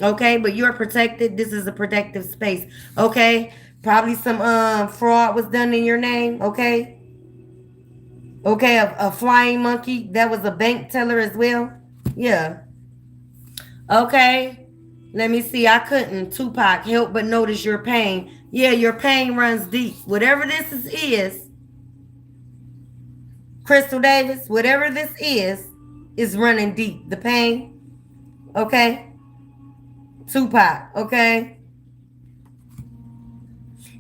Okay, but you're protected. This is a protective space. Okay, probably some fraud was done in your name. Okay. Okay, a flying monkey. That was a bank teller as well. Yeah. Okay. Let me see. I couldn't, Tupac, help but notice your pain. Yeah, your pain runs deep. Whatever this is, Crystal Davis, whatever this is running deep. The pain. Okay. Tupac. Okay.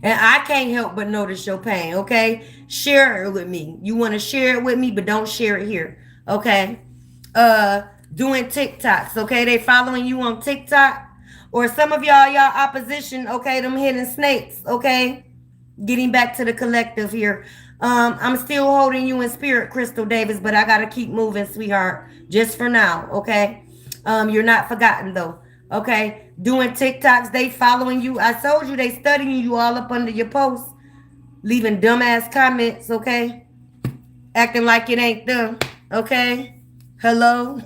And I can't help but notice your pain, okay? Share it with me. You want to share it with me, but don't share it here, okay? Doing TikToks, okay? They following you on TikTok. Or some of y'all opposition, okay? Them hidden snakes, okay? Getting back to the collective here. I'm still holding you in spirit, Crystal Davis, but I got to keep moving, sweetheart. Just for now, okay? You're not forgotten, though. Okay, doing TikToks, they following you. I told you they studying you all up under your posts, leaving dumbass comments, okay? Acting like it ain't them, okay? Hello?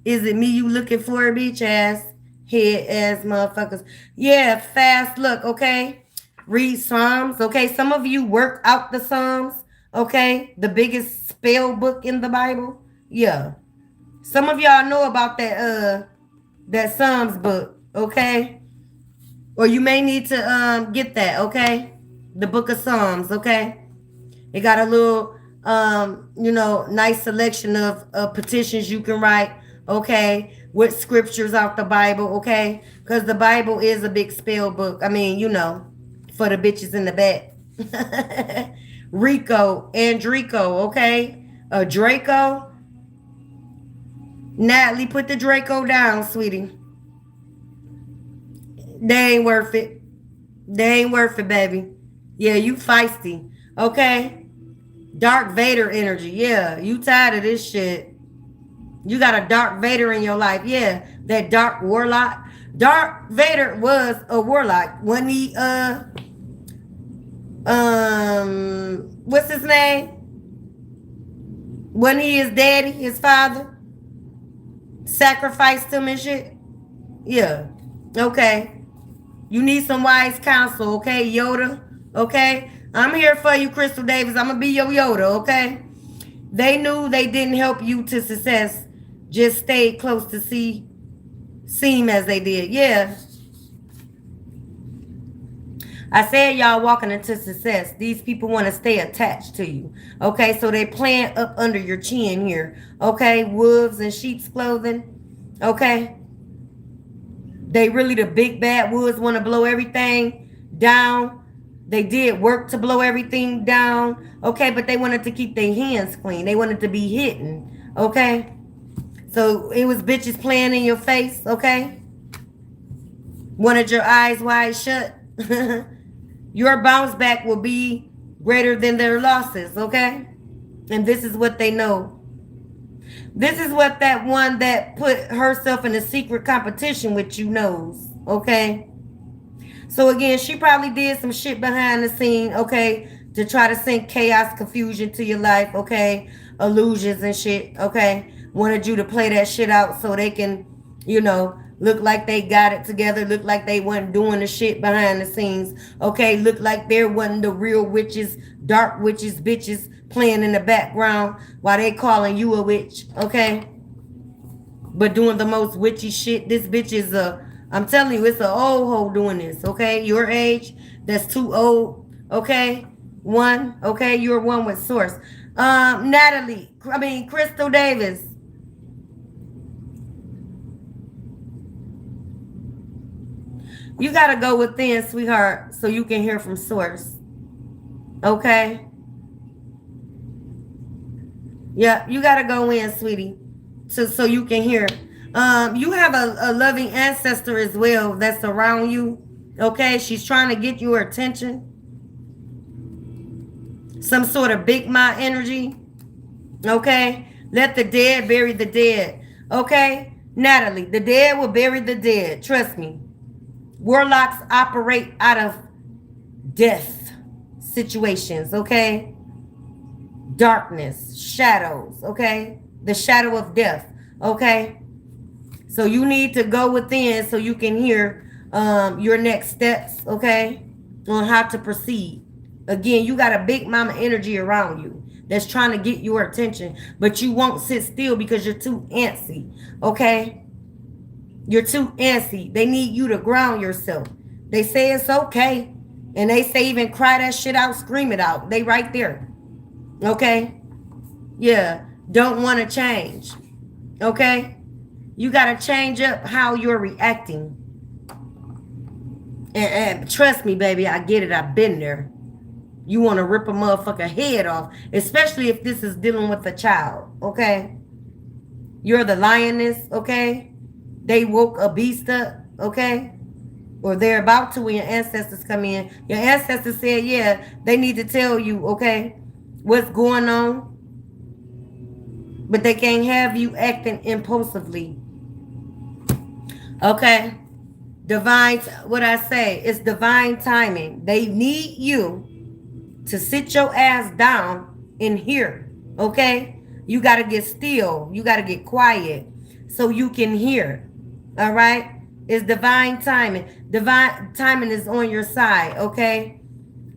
Is it me you looking for, bitch ass, head ass motherfuckers? Yeah, fast look, okay? Read Psalms, okay? Some of you work out the Psalms, okay? The biggest spell book in the Bible. Yeah. Some of y'all know about that Psalms book, okay? Or you may need to get that, okay? The book of Psalms, okay? It got a little nice selection of petitions you can write, okay? With scriptures out the Bible, okay? Because the Bible is a big spell book. I mean, for the bitches in the back. Rico, Andrico, okay? Draco. Natalie, put the Draco down, sweetie. They ain't worth it. They ain't worth it, baby. Yeah, you feisty. Okay? Dark Vader energy. Yeah, you tired of this shit. You got a Dark Vader in your life. Yeah, that dark warlock. Dark Vader was a warlock. When he, what's his name? When he his daddy, his father, sacrificed him and shit. Yeah. Okay. You need some wise counsel, okay, Yoda? Okay? I'm here for you, Crystal Davis. I'm gonna be your Yoda, okay? They knew they didn't help you to success. Just stayed close to seem as they did. Yeah. I said y'all walking into success. These people want to stay attached to you. Okay, so they playing up under your chin here. Okay, wolves in sheep's clothing. Okay. They really the big bad wolves want to blow everything down. They did work to blow everything down. Okay, but they wanted to keep their hands clean. They wanted to be hidden. Okay. So it was bitches playing in your face. Okay. Wanted your eyes wide shut. Your bounce back will be greater than their losses, okay? And this is what they know. This is what that one that put herself in a secret competition with you knows, okay? So again, she probably did some shit behind the scene, okay, to try to sink chaos, confusion to your life, okay? Illusions and shit, okay? Wanted you to play that shit out so they can, look like they got it together, look like they wasn't doing the shit behind the scenes, okay? Look like there wasn't the real witches, dark witches, bitches playing in the background while they calling you a witch, okay? But doing the most witchy shit. This bitch is I'm telling you, it's an old hoe doing this, okay? Your age, that's too old, okay? You're one with source. Crystal Davis. You got to go within, sweetheart, so you can hear from source. Okay? Yeah, you got to go in, sweetie, so you can hear. You have a loving ancestor as well that's around you. Okay? She's trying to get your attention. Some sort of big ma energy. Okay? Let the dead bury the dead. Okay? Natalie, the dead will bury the dead. Trust me. Warlocks operate out of death situations, okay? Darkness, shadows, okay? The shadow of death, okay? So you need to go within so you can hear your next steps, okay? On how to proceed. Again, you got a big mama energy around you that's trying to get your attention, but you won't sit still because you're too antsy, okay? You're too antsy. They need you to ground yourself. They say it's okay. And they say even cry that shit out, scream it out. They right there. Okay? Yeah. Don't want to change. Okay? You got to change up how you're reacting. And trust me, baby, I get it. I've been there. You want to rip a motherfucker head off, especially if this is dealing with a child. Okay? You're the lioness. Okay? They woke a beast up, okay? Or they're about to when your ancestors come in. Your ancestors said, yeah, they need to tell you, okay, what's going on. But they can't have you acting impulsively. Okay? Divine, what I say, it's divine timing. They need you to sit your ass down and hear, okay? You got to get still. You got to get quiet so you can hear. All right? It's divine timing. Divine timing is on your side, okay?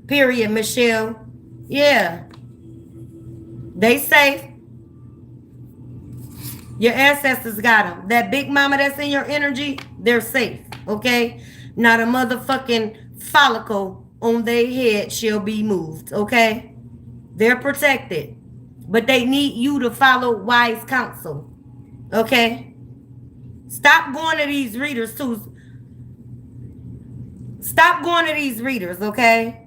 Period, Michelle. Yeah. They safe. Your ancestors got them. That big mama that's in your energy, they're safe, okay? Not a motherfucking follicle on their head shall be moved, okay? They're protected. But they need you to follow wise counsel, okay? Stop going to these readers too. Stop going to these readers, okay?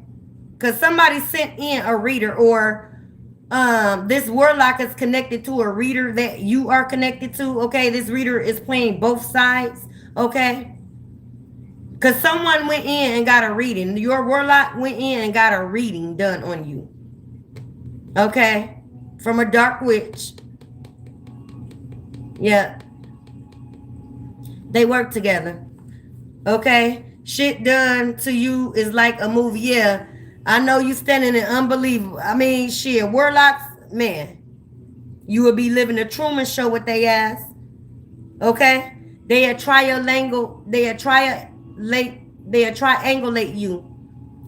Because somebody sent in a reader, or this warlock is connected to a reader that you are connected to, okay? This reader is playing both sides, okay? Because someone went in and got a reading. Your warlock went in and got a reading done on you, okay? From a dark witch. Yeah. They work together. Okay? Shit done to you is like a movie. Yeah. I know you standing in unbelievable. I mean, shit. Warlocks, man. You would be living the Truman Show with they ass. Okay? They'll triangulate you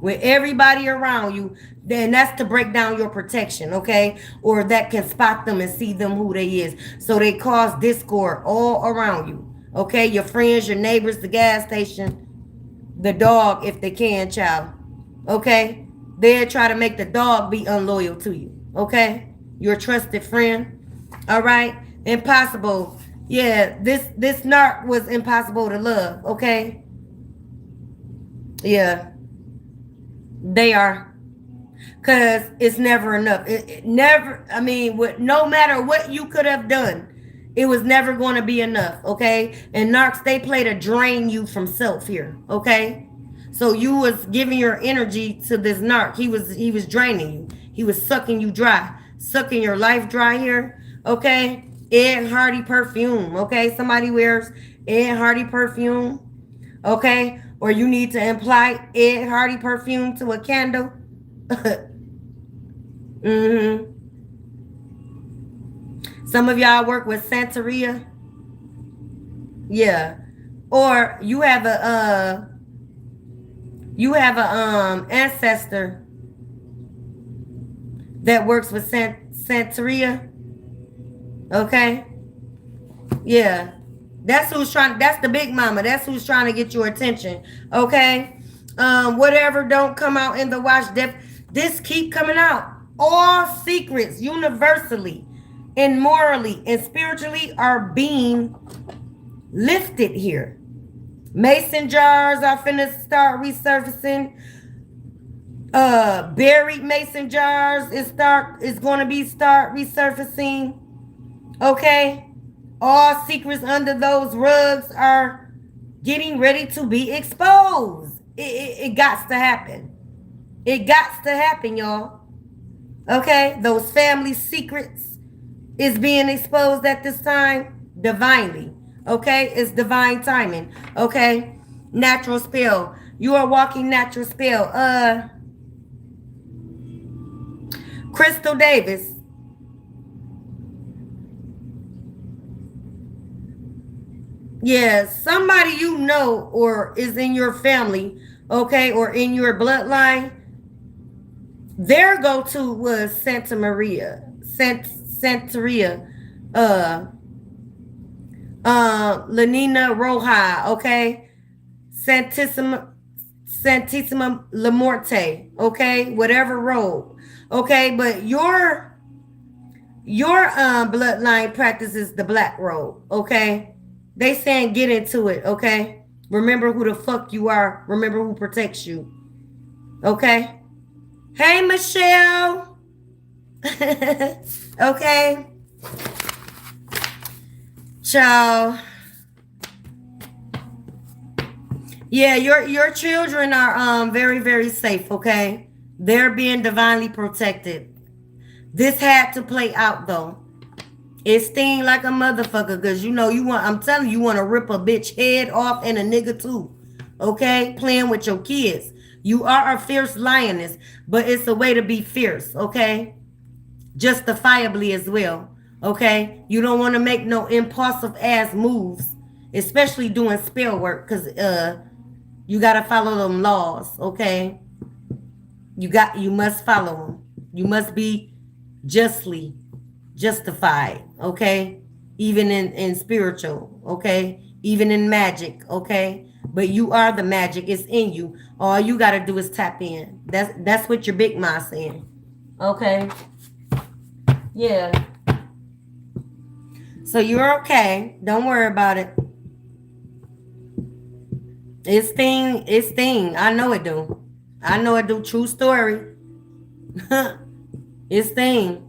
with everybody around you. Then that's to break down your protection, okay? Or that can spot them and see them who they is. So they cause discord all around you. Okay, your friends, your neighbors, the gas station, the dog, if they can, child. Okay, they'll try to make the dog be unloyal to you. Okay, your trusted friend. All right, impossible. Yeah, this narc was impossible to love. Okay, yeah, they are, cause it's never enough. It never. I mean, no matter what you could have done, it was never going to be enough, okay? And narcs, they play to drain you from self here, okay? So you was giving your energy to this narc. He was draining you. He was sucking you dry, sucking your life dry here, okay? Ed Hardy perfume, okay? Somebody wears Ed Hardy perfume, okay? Or you need to apply Ed Hardy perfume to a candle. Mm-hmm. Some of y'all work with Santeria. Yeah. Or you have a ancestor that works with Santeria. Okay? Yeah. That's the big mama. That's who's trying to get your attention. Okay? Whatever don't come out in the watch, this keep coming out. All secrets universally and morally and spiritually are being lifted here. Mason jars are finna start resurfacing. Buried mason jars is going to be start resurfacing. Okay, all secrets under those rugs are getting ready to be exposed. It got to happen. It got to happen, y'all. Okay, those family secrets is being exposed at this time divinely. Okay, it's divine timing. Okay, natural spell. You are walking natural spell. Crystal Davis. Yeah, somebody you know or is in your family, okay, or in your bloodline. Their go-to was Santa Maria, Santeria, Lanina Roja, okay, Santissima La Morte, okay, whatever road, okay, but your bloodline practices the black road, okay. They saying get into it, okay. Remember who the fuck you are. Remember who protects you, okay. Hey, Michelle. Okay. Ciao. Yeah, your children are very, very safe, okay? They're being divinely protected. This had to play out though. It sting like a motherfucker because you know I'm telling you want to rip a bitch head off and a nigga too. Okay? Playing with your kids. You are a fierce lioness, but it's a way to be fierce, okay? Justifiably as well, okay? You don't want to make no impulsive ass moves, especially doing spell work, because you got to follow them laws, okay? You must follow them. You must be justly justified, okay? Even in spiritual, okay? Even in magic, okay? But you are the magic. It's in you. All you got to do is tap in. That's what your big ma saying. Okay? Yeah. So you're okay. Don't worry about it. It's thing. I know it do. I know it do. True story. It's thing.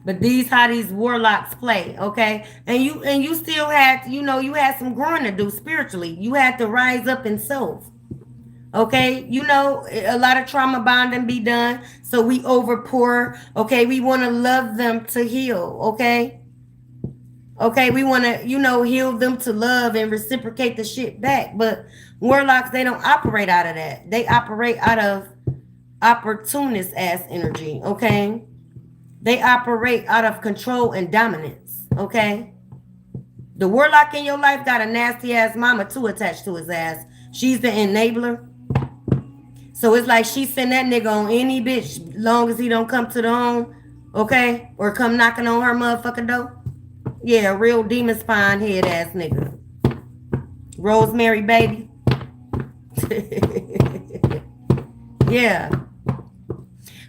But these how these warlocks play, okay? And you still had, you had some growing to do spiritually. You had to rise up in self. Okay, a lot of trauma bonding be done. So we overpour. Okay, we want to love them to heal. Okay. Okay, we want to, heal them to love and reciprocate the shit back. But warlocks, they don't operate out of that. They operate out of opportunist ass energy. Okay. They operate out of control and dominance, okay? The warlock in your life got a nasty ass mama too attached to his ass. She's the enabler. So it's like she send that nigga on any bitch long as he don't come to the home, okay? Or come knocking on her motherfucking door. Yeah, real demon spine head ass nigga. Rosemary baby. Yeah.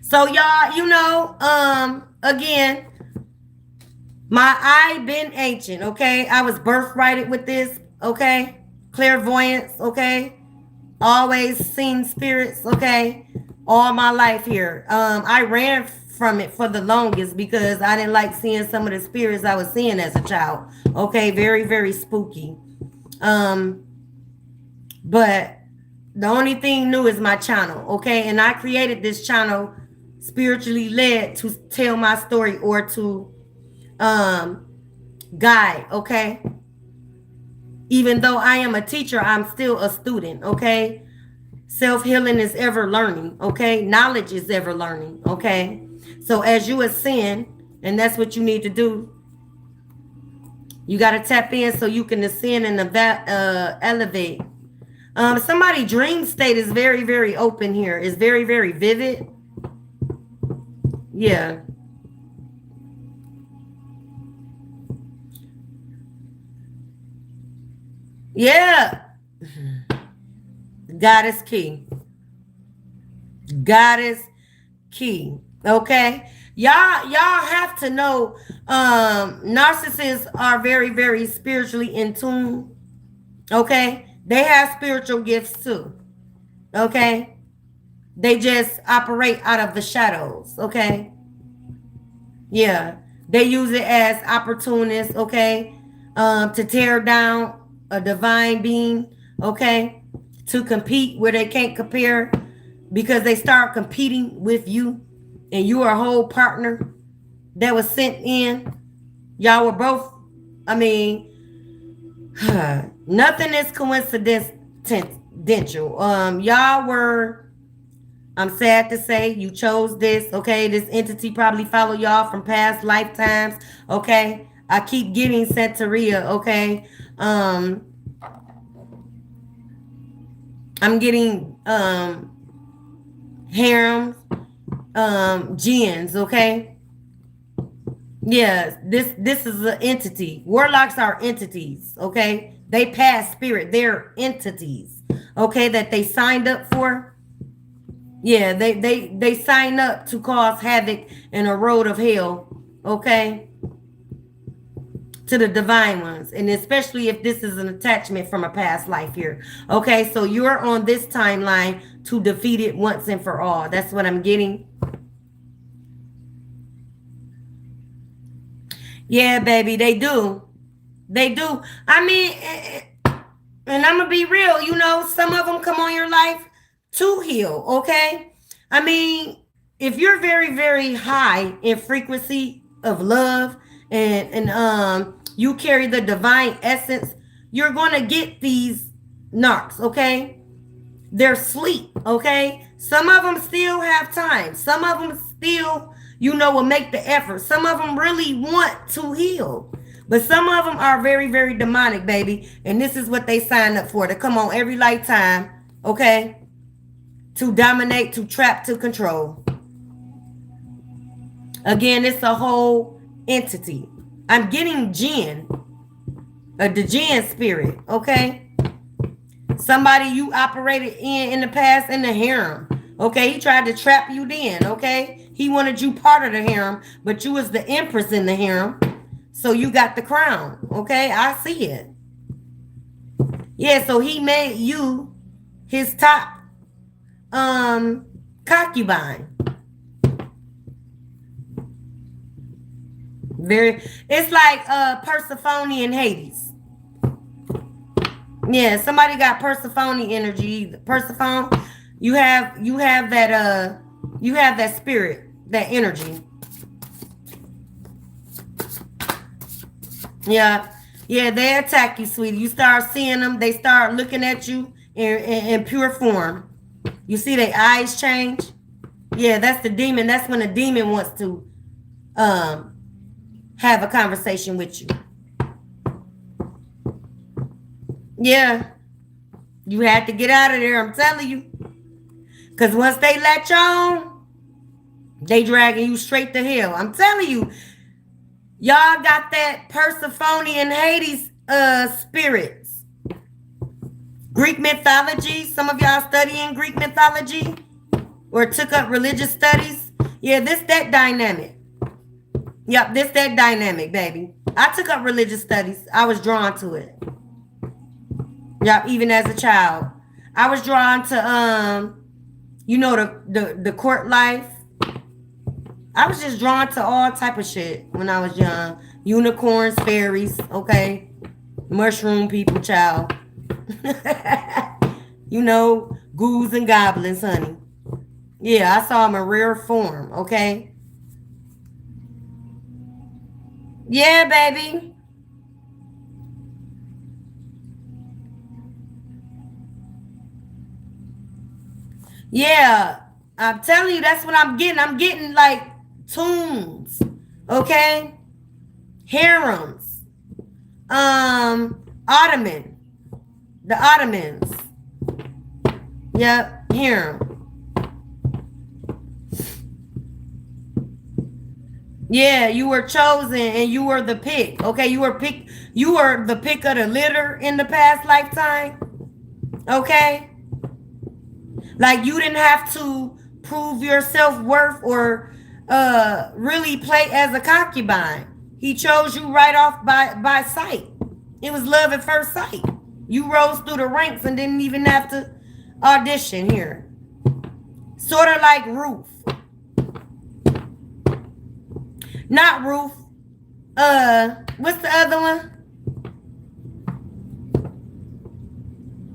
So y'all, again, my I been ancient, okay? I was birthrighted with this, okay? Clairvoyance, okay? Always seen spirits, okay? All my life here. I ran from it for the longest because I didn't like seeing some of the spirits I was seeing as a child. Okay, very, very spooky. But the only thing new is my channel, okay? And I created this channel spiritually led to tell my story or to guide, okay? Even though I am a teacher, I'm still a student, okay? Self-healing is ever learning, okay? Knowledge is ever learning, okay? So as you ascend, and that's what you need to do, you got to tap in so you can ascend and elevate. Somebody dream state is very, very open here. It's very, very vivid. Yeah. Yeah. God is key. God is key. Okay. Y'all have to know narcissists are very, very spiritually in tune. Okay. They have spiritual gifts too. Okay. They just operate out of the shadows. Okay. Yeah. They use it as opportunists, okay? To tear down a divine being, okay? To compete where they can't compare because they start competing with you and you are a whole partner that was sent in. Y'all were both, I mean, nothing is coincidental. Y'all were, I'm sad to say, you chose this, okay? This entity probably followed y'all from past lifetimes, okay? I keep getting Santeria, okay? I'm getting harems, Djinns, okay? Yes, this is an entity. Warlocks are entities, okay? They pass spirit. They're entities, okay, that they signed up for. Yeah, they sign up to cause havoc in a road of hell, okay? To the divine ones, and especially if this is an attachment from a past life here. Okay, so you're on this timeline to defeat it once and for all. That's what I'm getting. Yeah, baby, they do. They do. I mean, and I'm gonna be real, you know, some of them come on your life to heal, okay? I mean, if you're very, very high in frequency of love and you carry the divine essence, you're gonna get these narcs, okay? They're sleep, okay? Some of them still have time. Some of them still, you know, will make the effort. Some of them really want to heal. But some of them are very, very demonic, baby. And this is what they signed up for. To come on every lifetime, okay? To dominate, to trap, to control. Again, it's a whole entity. I'm getting Djinn. The Djinn spirit, okay? Somebody you operated in the past in the harem. Okay, he tried to trap you then, okay? He wanted you part of the harem, but you was the empress in the harem. So you got the crown, okay? I see it. Yeah, so he made you his top concubine. It's like Persephone and Hades. Yeah, somebody got Persephone energy. Persephone, you have that spirit, that energy. Yeah. Yeah, they attack you, sweetie. You start seeing them, they start looking at you in pure form. You see their eyes change? Yeah, that's the demon. That's when the demon wants to have a conversation with you. Yeah. You had to get out of there, I'm telling you. Because once they let you on, they dragging you straight to hell. I'm telling you. Y'all got that Persephone and Hades spirits. Greek mythology. Some of y'all studying Greek mythology or took up religious studies. Yeah, that dynamic. Yep, that dynamic, baby. I took up religious studies. I was drawn to it. Yep, even as a child. I was drawn to you know, the court life. I was just drawn to all type of shit when I was young. Unicorns, fairies, okay? Mushroom people, child. You know, ghouls and goblins, honey. Yeah, I saw them in rare form, okay? Yeah, baby. Yeah, I'm telling you, that's what I'm getting. I'm getting like tombs, okay? Harems, Ottoman, the Ottomans. Yep, harem. Yeah, you were chosen and you were the pick. Okay, you were the pick of the litter in the past lifetime. Okay? Like you didn't have to prove your self-worth or really play as a concubine. He chose you right off by sight. It was love at first sight. You rose through the ranks and didn't even have to audition here. Sort of like Ruth. Not Ruth. What's the other one?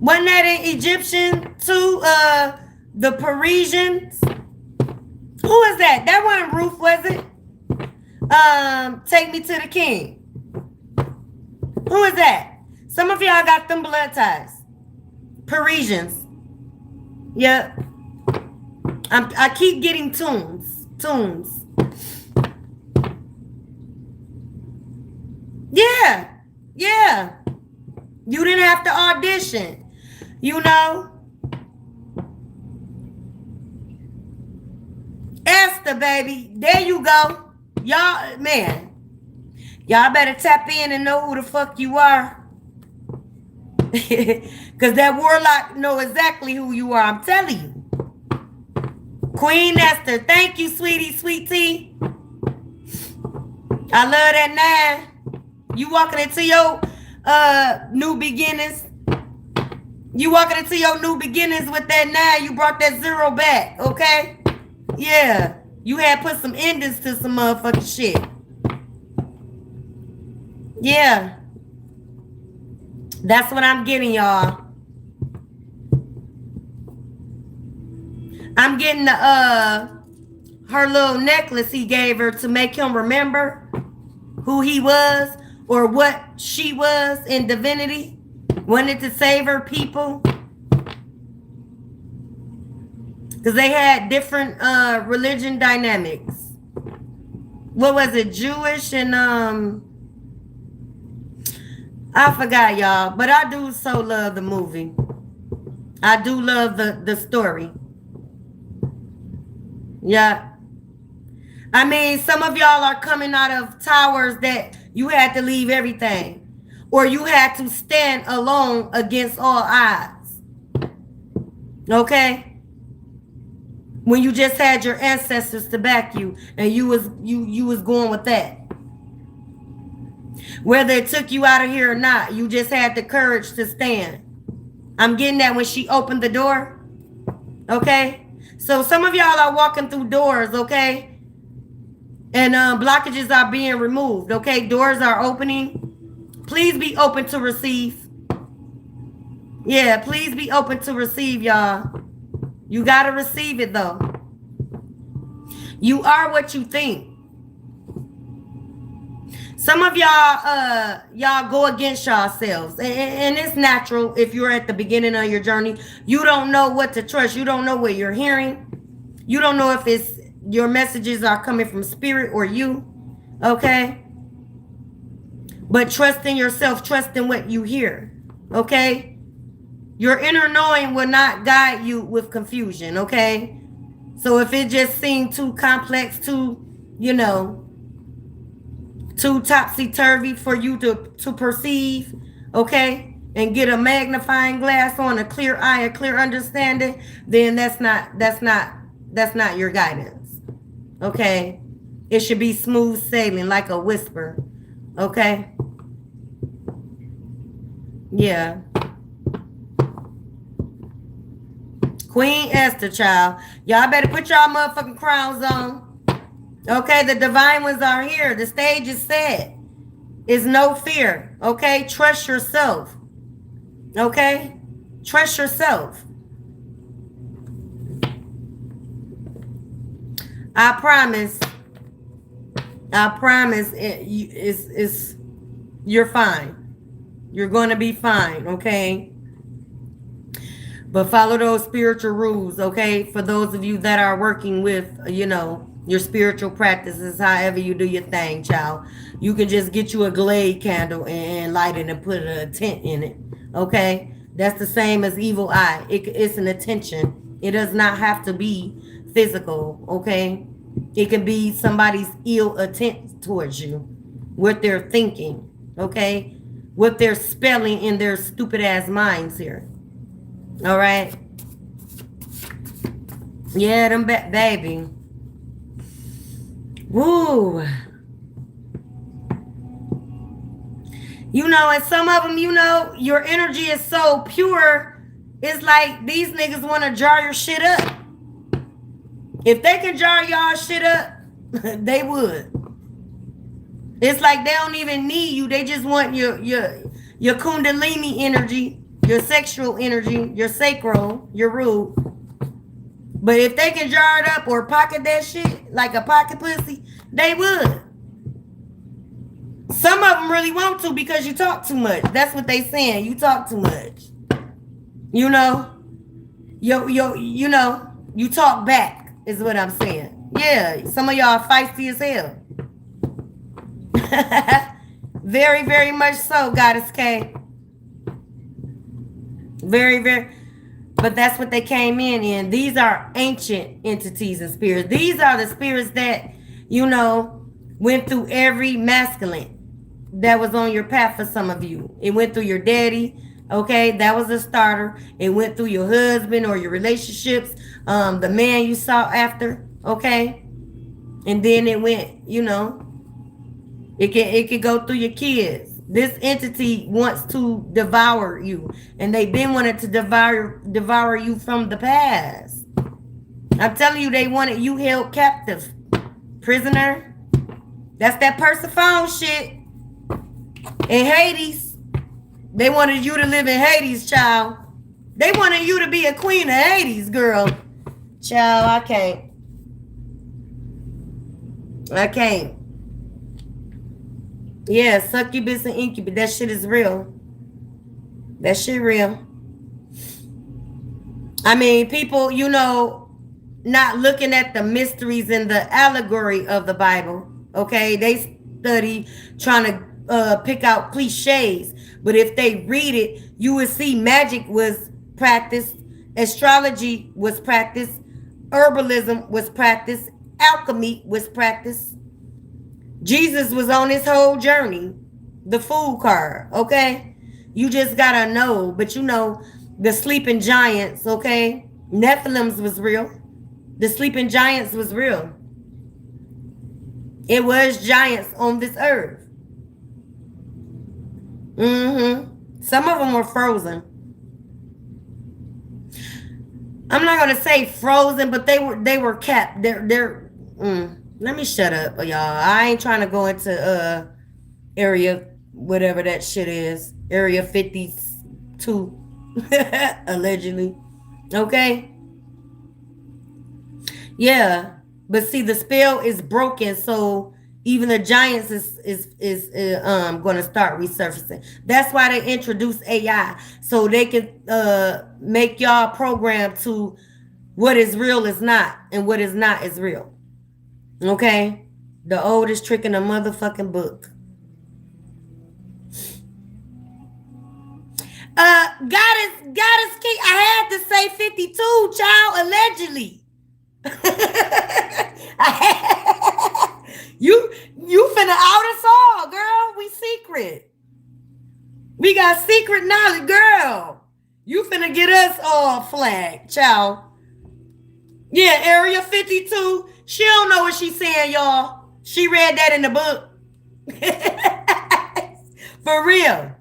Wasn't that an Egyptian too? The Parisians. Who is that? That wasn't Ruth, was it? Take Me to the King. Who is that? Some of y'all got them blood ties. Parisians. Yep. I keep getting tunes. Yeah. Yeah. You didn't have to audition. You know? Esther, baby. There you go. Y'all, man. Y'all better tap in and know who the fuck you are. Because that warlock know exactly who you are. I'm telling you. Queen Esther. Thank you, sweetie, sweet tea. I love that 9. You walking into your new beginnings. You walking into your new beginnings with that 9. You brought that 0 back, okay? Yeah. You had put some endings to some motherfucking shit. Yeah. That's what I'm getting, y'all. I'm getting the her little necklace he gave her to make him remember who he was or what she was in divinity. Wanted to save her people. Because they had different religion dynamics. What was it? Jewish and I forgot, y'all. But I do so love the movie. I do love the story. Yeah. I mean, some of y'all are coming out of towers that you had to leave everything. Or you had to stand alone against all odds. Okay? When you just had your ancestors to back you and you was going with that. Whether it took you out of here or not, you just had the courage to stand. I'm getting that when she opened the door. Okay? So some of y'all are walking through doors, okay? And blockages are being removed, okay? Doors are opening. Please be open to receive. Yeah, please be open to receive, y'all. You got to receive it, though. You are what you think. Some of y'all go against yourselves. And it's natural if you're at the beginning of your journey. You don't know what to trust. You don't know what you're hearing. You don't know if it's your messages are coming from spirit or you. Okay? But trust in yourself. Trust in what you hear. Okay? Your inner knowing will not guide you with confusion. Okay? So if it just seemed too complex, too, you know, too topsy-turvy for you to perceive, okay, and get a magnifying glass on, a clear eye, a clear understanding, then that's not your guidance. Okay? It should be smooth sailing like a whisper. Okay? Yeah. Queen Esther, child. Y'all better put y'all motherfucking crowns on. Okay, the divine ones are here. The stage is set. It's no fear. Okay, trust yourself. Okay, trust yourself. I promise. You're fine. You're going to be fine, okay? But follow those spiritual rules, okay? For those of you that are working with, you know, your spiritual practices, however you do your thing, child. You can just get you a Glade candle and light it and put a tent in it, okay? That's the same as evil eye. It's an attention. It does not have to be physical, okay? It can be somebody's ill intent towards you, what they're thinking, okay? What they're spelling in their stupid ass minds here. All right? Yeah, them baby. Woo. You know, and some of them, you know, your energy is so pure. It's like these niggas want to jar your shit up. If they can jar y'all shit up, they would. It's like they don't even need you. They just want your kundalini energy, your sexual energy, your sacral, your root. But if they can jar it up or pocket that shit like a pocket pussy, they would. Some of them really want to because you talk too much. That's what they saying. You talk too much. You know? You know, you talk back is what I'm saying. Yeah, some of y'all feisty as hell. Very, very much so, Goddess K. Very, very. But that's what they came in. These are ancient entities and spirits. These are the spirits that, you know, went through every masculine that was on your path for some of you. It went through your daddy. Okay, that was a starter. It went through your husband or your relationships, the man you sought after. Okay, and then it went, you know, it could go through your kids. This entity wants to devour you, and they've been wanting to devour you from the past. I'm telling you, they wanted you held captive, prisoner. That's that Persephone shit. In Hades, they wanted you to live in Hades, child. They wanted you to be a queen of Hades, girl. Child, I can't. Yeah, succubus and incubus. That shit is real. That shit real. I mean, people, you know, not looking at the mysteries and the allegory of the Bible. Okay, they study trying to pick out cliches. But if they read it, you would see magic was practiced, astrology was practiced, herbalism was practiced, alchemy was practiced. Jesus was on his whole journey, the food card, okay? You just gotta know, but you know, the sleeping giants, okay? Nephilims was real. The sleeping giants was real. It was giants on this earth. Some of them were frozen. I'm not gonna say frozen, but they were kept. Let me shut up, y'all. I ain't trying to go into area whatever that shit is. Area 52. Allegedly. Okay? Yeah. But see, the spell is broken, so even the giants is gonna start resurfacing. That's why they introduce AI. So they can make y'all program to what is real is not, and what is not is real. Okay, the oldest trick in the motherfucking book. Goddess Key, I had to say 52, child, allegedly. You finna out us all, girl. We secret. We got secret knowledge, girl. You finna get us all flagged, child. Yeah, Area 52. She don't know what she's saying, y'all. She read that in the book. For real.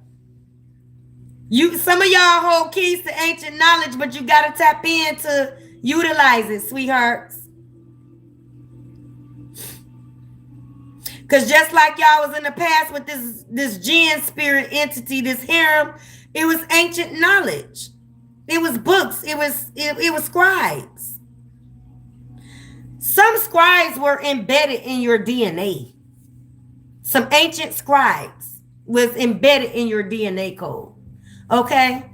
Some of y'all hold keys to ancient knowledge, but you gotta tap in to utilize it, sweethearts. Because just like y'all was in the past with this Djinn spirit entity, this harem, it was ancient knowledge. It was books. It was scribes. Some scribes were embedded in your DNA. Some ancient scribes was embedded in your DNA code. Okay?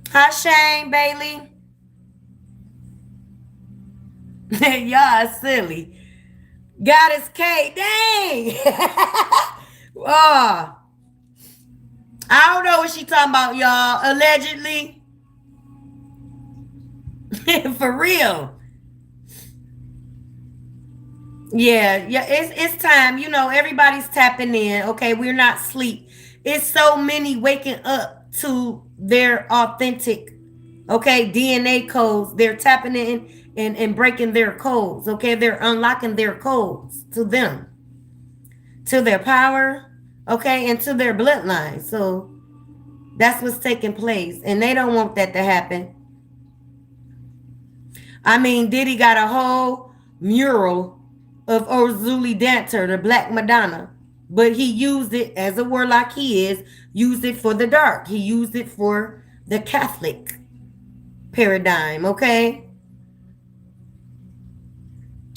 Hi, Shane Bailey. Y'all silly. Goddess K. Dang. Oh. I don't know what she talking about, y'all. Allegedly. For real. Yeah, it's time. You know, everybody's tapping in. Okay, we're not asleep. It's so many waking up to their authentic, okay, DNA codes. They're tapping in and breaking their codes, okay? They're unlocking their codes to them, to their power, okay, and to their bloodline. So that's what's taking place, and they don't want that to happen. I mean, Diddy got a whole mural of Urzuli Dancer, the Black Madonna, but he used it as a warlock. He is used it for the dark. He used it for the Catholic paradigm, okay?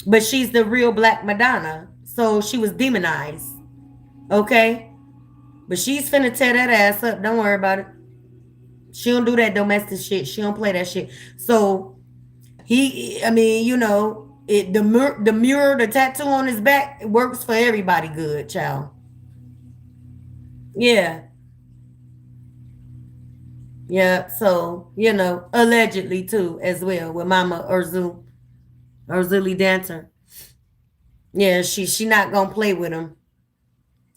But she's the real Black Madonna, so she was demonized, okay? But she's finna tear that ass up. Don't worry about it. She don't do that domestic shit. She don't play that shit. So he, I mean, you know, the mural, the tattoo on his back, it works for everybody good, child. Yeah. Yeah. So, you know, allegedly too, as well, with Mama Urzuli Dancer. Yeah, she not gonna play with him.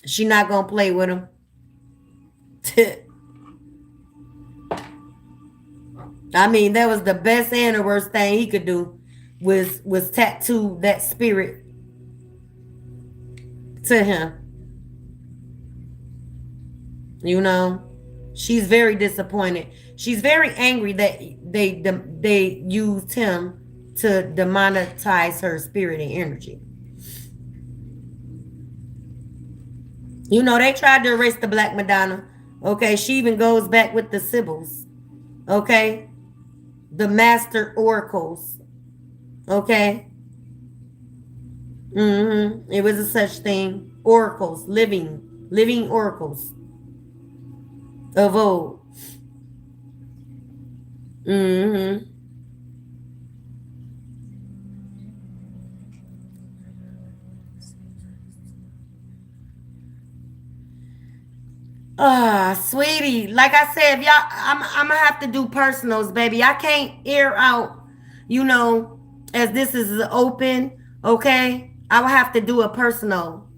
She not gonna play with him. I mean, that was the best and the worst thing he could do was tattoo that spirit to him. You know, she's very disappointed. She's very angry that they used him to demonetize her spirit and energy. You know, they tried to erase the Black Madonna. Okay, she even goes back with the Sibyls. Okay, the master oracles. Okay. It was a such thing. Oracles, living oracles of old. Sweetie, like I said, if y'all, I'm gonna have to do personals, baby. I can't air out, you know, as this is open. Okay, I will have to do a personal,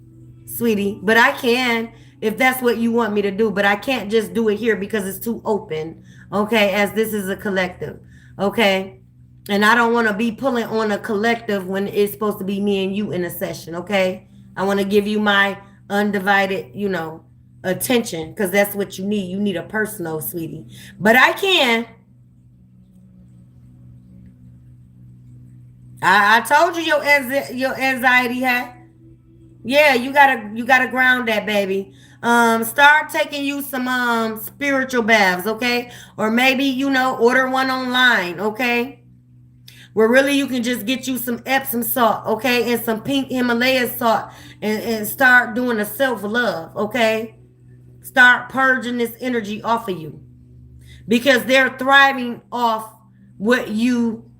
sweetie. But I can if that's what you want me to do. But I can't just do it here because it's too open. Okay, as this is a collective. Okay, and I don't want to be pulling on a collective when it's supposed to be me and you in a session. Okay, I want to give you my undivided, you know, attention, because that's what you need. You need a personal, sweetie. But I can. I told you your anxiety hat. Yeah, you gotta ground that, baby. Start taking you some spiritual baths, okay? Or maybe, you know, order one online, okay? Where really you can just get you some Epsom salt, okay, and some pink Himalaya salt, and start doing a self-love, okay? Start purging this energy off of you, because they're thriving off what you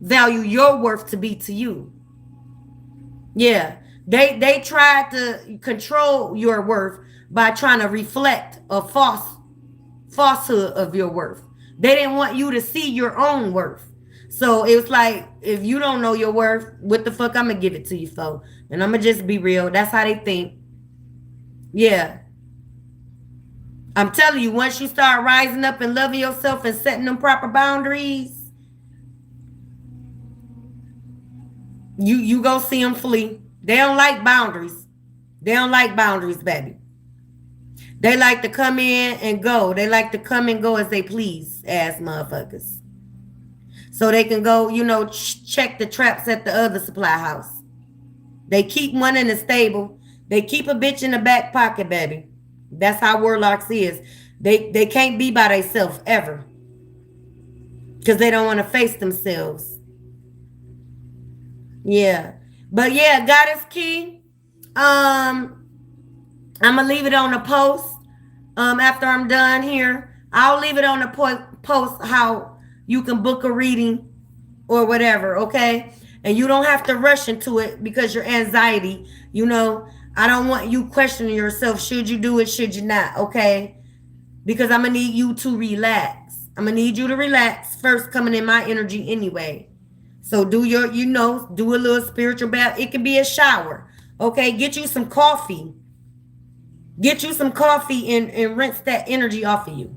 value your worth to be to you. Yeah, they tried to control your worth by trying to reflect a falsehood of your worth. They didn't want you to see your own worth. So it was like, if you don't know your worth, what the fuck I'm gonna give it to you for? And I'm gonna just be real. That's how they think. Yeah. I'm telling you, once you start rising up and loving yourself and setting them proper boundaries, you go see them flee. They don't like boundaries. They don't like boundaries, baby. They like to come in and go. They like to come and go as they please, ass motherfuckers. So they can go, you know, check the traps at the other supply house. They keep one in the stable. They keep a bitch in the back pocket, baby. That's how warlocks is. They can't be by themselves ever, because they don't want to face themselves. Yeah. But yeah, Goddess Key. I'm gonna leave it on the post. After I'm done here, I'll leave it on the post how you can book a reading or whatever, okay? And you don't have to rush into it because your anxiety, you know, I don't want you questioning yourself. Should you do it? Should you not? Okay? Because I'm going to need you to relax. I'm going to need you to relax first, coming in my energy anyway. So do your, you know, do a little spiritual bath. It can be a shower. Okay? Get you some coffee. Get you some coffee and rinse that energy off of you.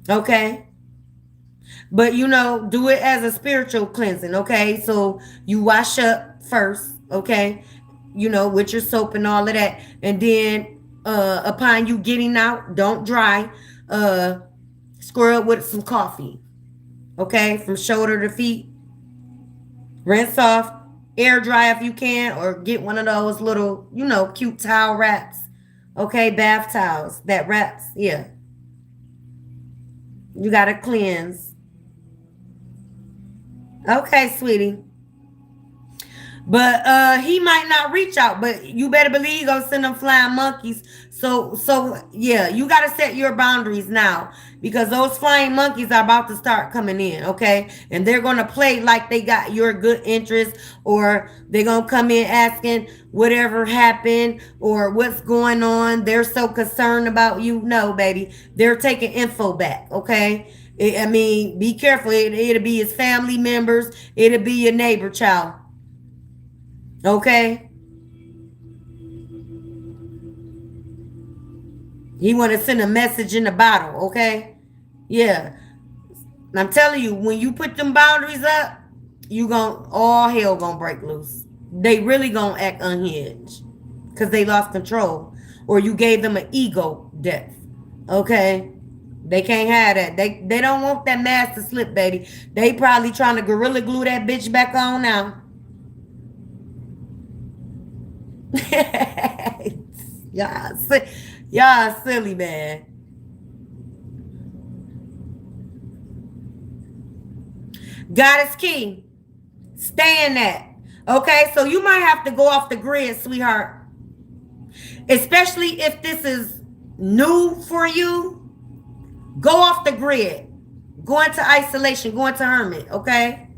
Okay. But you know, do it as a spiritual cleansing. Okay. So you wash up first. Okay. You know, with your soap and all of that. And then upon you getting out, don't dry. Scrub with some coffee. Okay. From shoulder to feet. Rinse off, air dry if you can, or get one of those little, you know, cute towel wraps. Okay, bath towels that wraps. Yeah, you gotta cleanse. Okay, sweetie. But he might not reach out, but you better believe he gonna send them flying monkeys. So yeah, you gotta set your boundaries now because those flying monkeys are about to start coming in, okay? And they're gonna play like they got your good interest, or they're gonna come in asking whatever happened or what's going on. They're so concerned about you. No, baby, they're taking info back, okay? I mean, be careful. It'll be his family members. It'll be your neighbor child. Okay? He want to send a message in the bottle, okay? Yeah. And I'm telling you, when you put them boundaries up, you gon' all hell gonna break loose. They really gonna act unhinged because they lost control, or you gave them an ego death. Okay? They can't have that. They don't want that mask to slip, baby. They probably trying to gorilla glue that bitch back on now. y'all, y'all silly, man. Goddess key. Stay in that. Okay, so you might have to go off the grid, sweetheart. Especially if this is new for you. Go off the grid. Go into isolation. Go into hermit. Okay.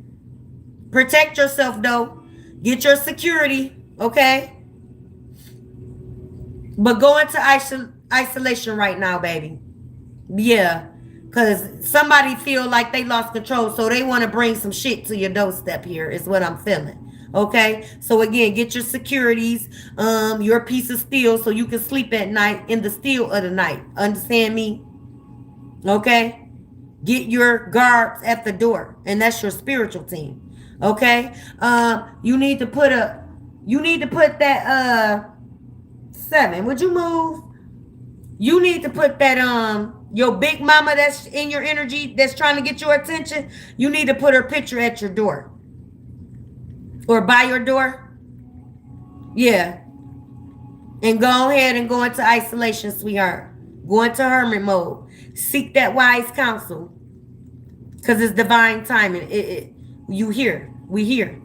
Protect yourself though. Get your security. Okay. But go into isolation right now, baby. Yeah. Because somebody feel like they lost control, so they want to bring some shit to your doorstep here, is what I'm feeling. Okay? So again, get your securities, your piece of steel so you can sleep at night in the still of the night. Understand me? Okay? Get your guards at the door, and that's your spiritual team. Okay? You need to put that 7. Would you move? You need to put that your big mama that's in your energy that's trying to get your attention. You need to put her picture at your door or by your door. Yeah, and go ahead and go into isolation, sweetheart. Go into hermit mode. Seek that wise counsel because it's divine timing. You here? We here.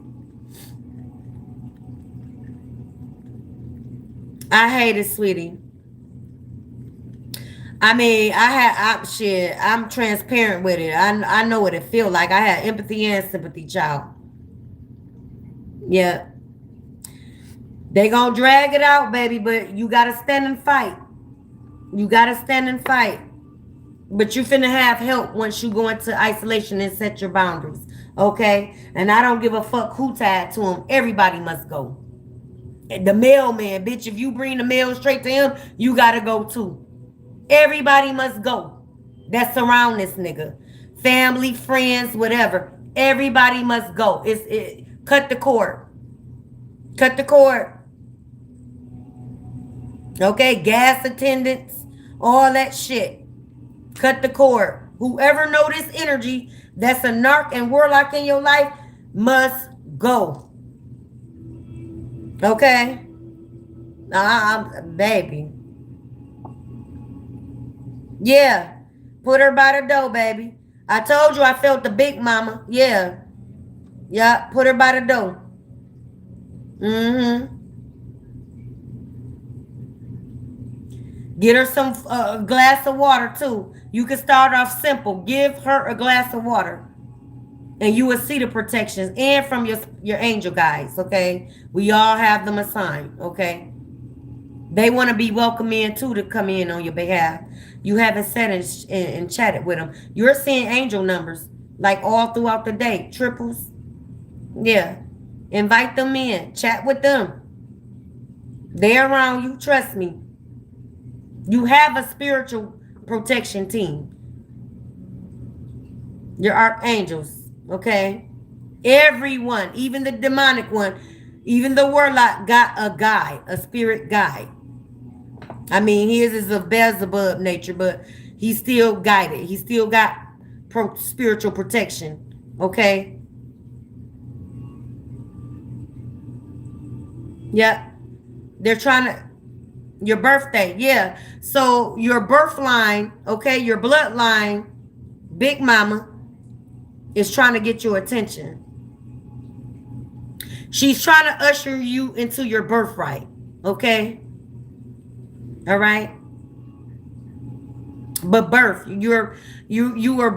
I hate it, sweetie. I mean, I'm transparent with it. I know what it feel like. I had empathy and sympathy, child. Yeah. They gonna drag it out, baby, but you gotta stand and fight. You gotta stand and fight. But you finna have help once you go into isolation and set your boundaries. Okay? And I don't give a fuck who tied to him. Everybody must go. The mailman, bitch, if you bring the mail straight to him, you gotta go too. Everybody must go. That's around this nigga. Family, friends, whatever. Everybody must go. Cut the cord. Cut the cord. Okay, gas attendants, all that shit. Cut the cord. Whoever know this energy that's a narc and warlock in your life must go. Okay? Baby. Yeah. Put her by the door, baby. I told you I felt the big mama. Yeah. Yeah. Put her by the door. Mm-hmm. Get her some glass of water too. You can start off simple. Give her a glass of water. And you will see the protections and from your angel guides, okay? We all have them assigned, okay? They want to be welcome in too to come in on your behalf. You haven't sat and chatted with them. You're seeing angel numbers like all throughout the day. Triples. Yeah. Invite them in. Chat with them. They're around you. Trust me. You have a spiritual protection team. Your archangels, okay? Everyone, even the demonic one, even the warlock got a guide, a spirit guide. I mean, his is of Beelzebub nature, but he's still guided. He still got spiritual protection, okay? Yep. They're trying to, your birthday, yeah. So your birth line, okay, your bloodline, Big Mama, is trying to get your attention. She's trying to usher you into your birthright, okay? All right? But birth, you were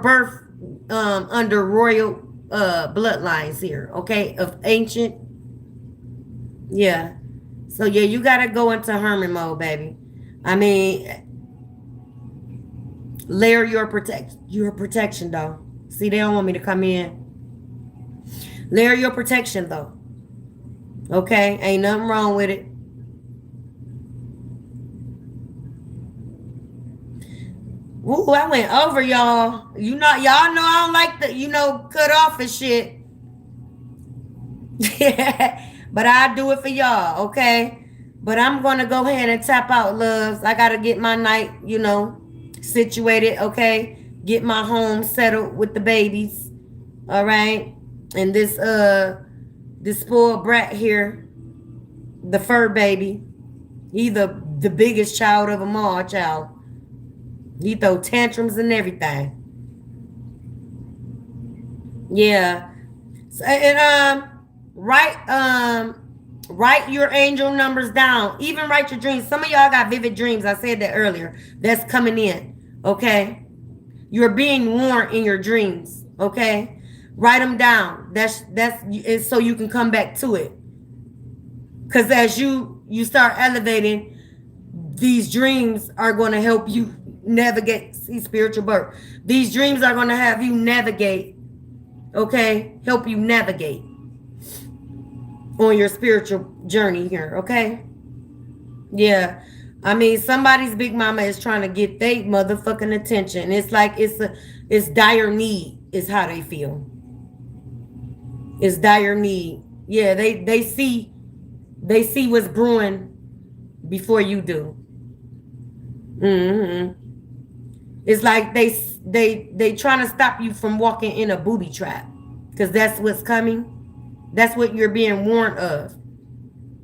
birthed under royal bloodlines here, okay? Of ancient, yeah. So yeah, you gotta go into hermit mode, baby. I mean, layer your protection though. See, they don't want me to come in. Layer your protection though. Okay, ain't nothing wrong with it. Ooh, I went over y'all. You know, y'all know I don't like the, cut off and shit. Yeah, but I do it for y'all, okay? But I'm gonna go ahead and tap out, loves. I gotta get my night, situated, okay? Get my home settled with the babies, all right? And this spoiled brat here, the fur baby, he the biggest child of them all, child. He throw tantrums and everything. Yeah. So, and write your angel numbers down. Even write your dreams. Some of y'all got vivid dreams. I said that earlier. That's coming in. Okay. You're being warned in your dreams. Okay. Write them down. That's so you can come back to it. Because as you start elevating, these dreams are going to help you navigate. See, spiritual birth. These dreams are going to have you navigate. Okay. Help you navigate on your spiritual journey here, okay? Yeah. I mean, somebody's big mama is trying to get their motherfucking attention. It's like it's dire need is how they feel. It's dire need. Yeah, they see what's brewing before you do. Mm-hmm. It's like they trying to stop you from walking in a booby trap, because that's what's coming. That's what you're being warned of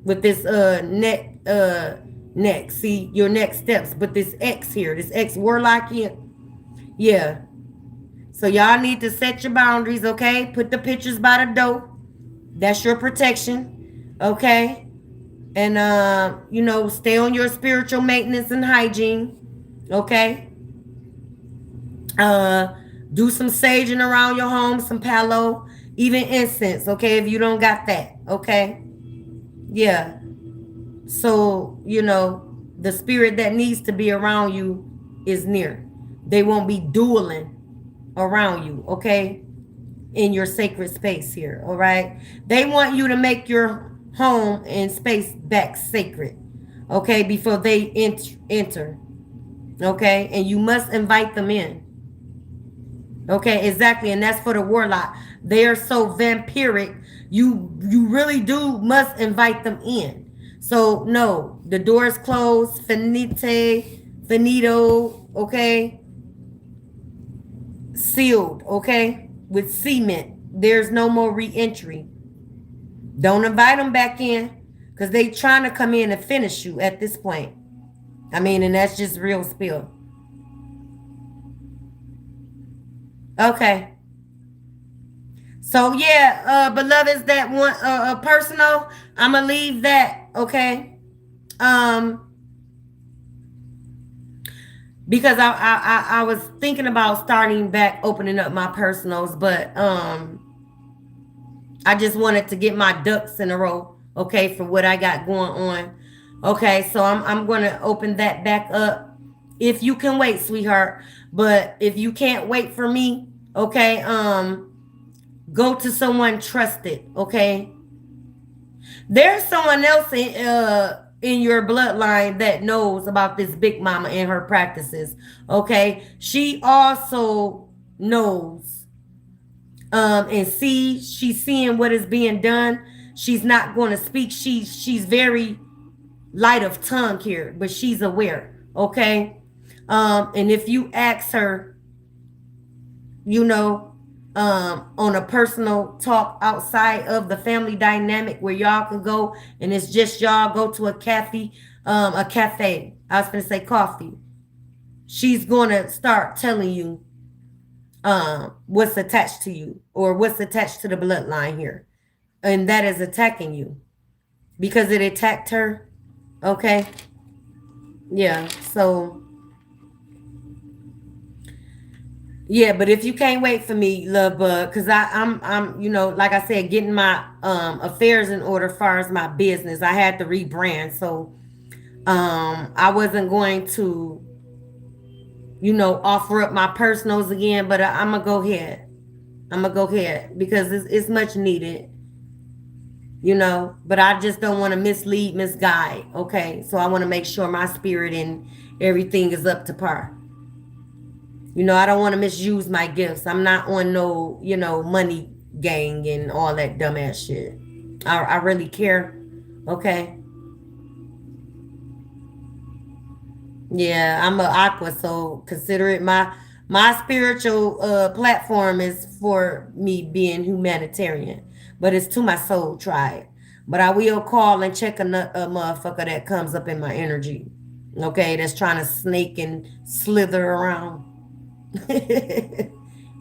with this next. See, your next steps. But this X here, this X warlock here. Yeah. So y'all need to set your boundaries, okay? Put the pictures by the door. That's your protection. Okay? And stay on your spiritual maintenance and hygiene. Okay? Do some saging around your home, some palo. Even incense, okay, if you don't got that, okay? Yeah. So, the spirit that needs to be around you is near. They won't be dueling around you, okay? In your sacred space here, all right? They want you to make your home and space back sacred, okay, before they enter, okay? And you must invite them in. Okay, exactly. And that's for the warlock. They are so vampiric. You really must invite them in. So no, the door is closed. Finito, okay? Sealed, okay? With cement. There's no more re-entry. Don't invite them back in, because they trying to come in and finish you at this point. I mean, and that's just real spill. Okay. So yeah, beloveds, that one personal, I'm gonna leave that, okay? Because I was thinking about starting back opening up my personals, but I just wanted to get my ducks in a row, okay, for what I got going on. Okay, so I'm gonna open that back up. If you can wait, sweetheart. But if you can't wait for me, okay, go to someone trusted, okay? There's someone else in your bloodline that knows about this big mama and her practices, okay? She also knows and she's seeing what is being done. She's not going to speak. She's very light of tongue here, but she's aware. Okay. And if you ask her, you know, on a personal talk outside of the family dynamic where y'all can go and it's just y'all, go to a cafe. I was gonna say coffee. She's gonna start telling you what's attached to you or what's attached to the bloodline here. And that is attacking you because it attacked her. Okay. Yeah. So yeah, but if you can't wait for me, love bug, because I'm you know, like I said, getting my affairs in order as far as my business. I had to rebrand. So I wasn't going to, you know, offer up my personals again, but I'm gonna go ahead. I'm gonna go ahead because it's much needed, you know. But I just don't want to mislead, misguide. Okay, so I want to make sure my spirit and everything is up to par. You know, I don't want to misuse my gifts. I'm not on no, you know, money gang and all that dumbass shit. I really care. Okay. Yeah, I'm a aqua, so consider it my spiritual platform is for me being humanitarian, but it's to my soul tribe. But I will call and check a motherfucker that comes up in my energy. Okay, that's trying to snake and slither around.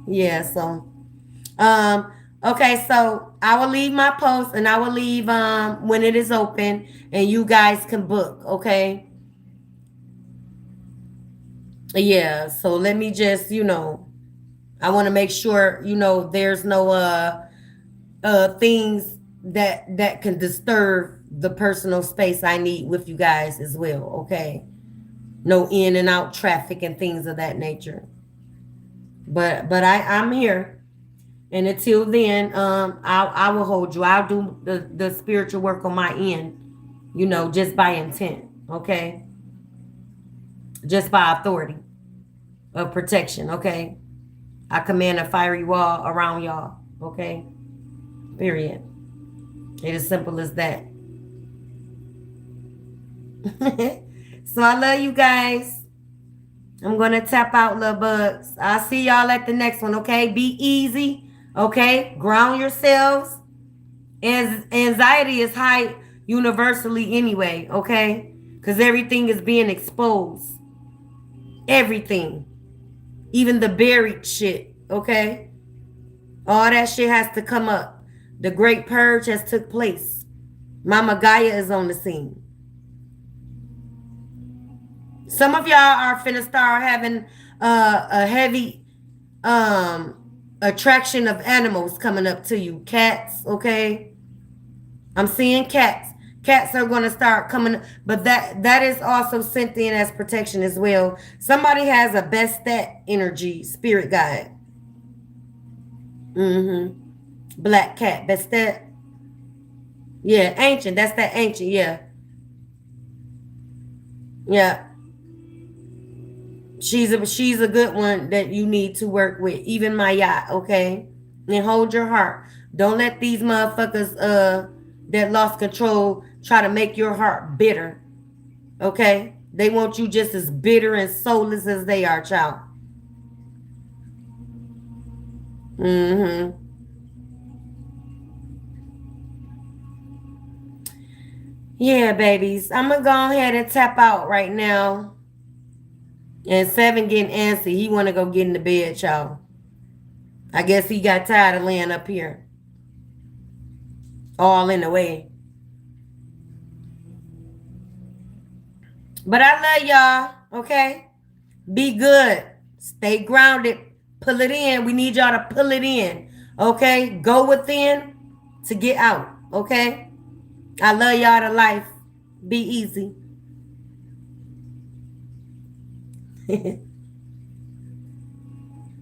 Yeah, so um okay, so I will leave my post and I will leave when it is open and you guys can book, okay? Yeah, so let me just, you know, I want to make sure, you know, there's no things that can disturb the personal space I need with you guys as well, okay? No in and out traffic and things of that nature. But I'm here. And until then, I will hold you. I'll do the spiritual work on my end, you know, just by intent, okay? Just by authority of protection, okay? I command a fiery wall around y'all, okay? Period. It is simple as that. So I love you guys. I'm gonna tap out, little bugs. I'll see y'all at the next one, okay? Be easy, okay? Ground yourselves. As anxiety is high universally anyway, okay? Because everything is being exposed. Everything. Even the buried shit, okay? All that shit has to come up. The great purge has took place. Mama Gaia is on the scene. Some of y'all are finna start having a heavy attraction of animals coming up to you. Cats, okay? I'm seeing cats. Cats are going to start coming, but that is also sent in as protection as well. Somebody has a Bestet energy spirit guide. Black cat, Bestet. Yeah, ancient. That's that ancient. Yeah. Yeah. She's a good one that you need to work with. Even my yacht, okay? And hold your heart. Don't let these motherfuckers that lost control try to make your heart bitter. Okay? They want you just as bitter and soulless as they are, child. Yeah, babies. I'm gonna go ahead and tap out right now. And 7 getting antsy. He want to go get in the bed, y'all. I guess he got tired of laying up here. All in the way. But I love y'all, okay? Be good. Stay grounded. Pull it in. We need y'all to pull it in, okay? Go within to get out, okay? I love y'all to life. Be easy.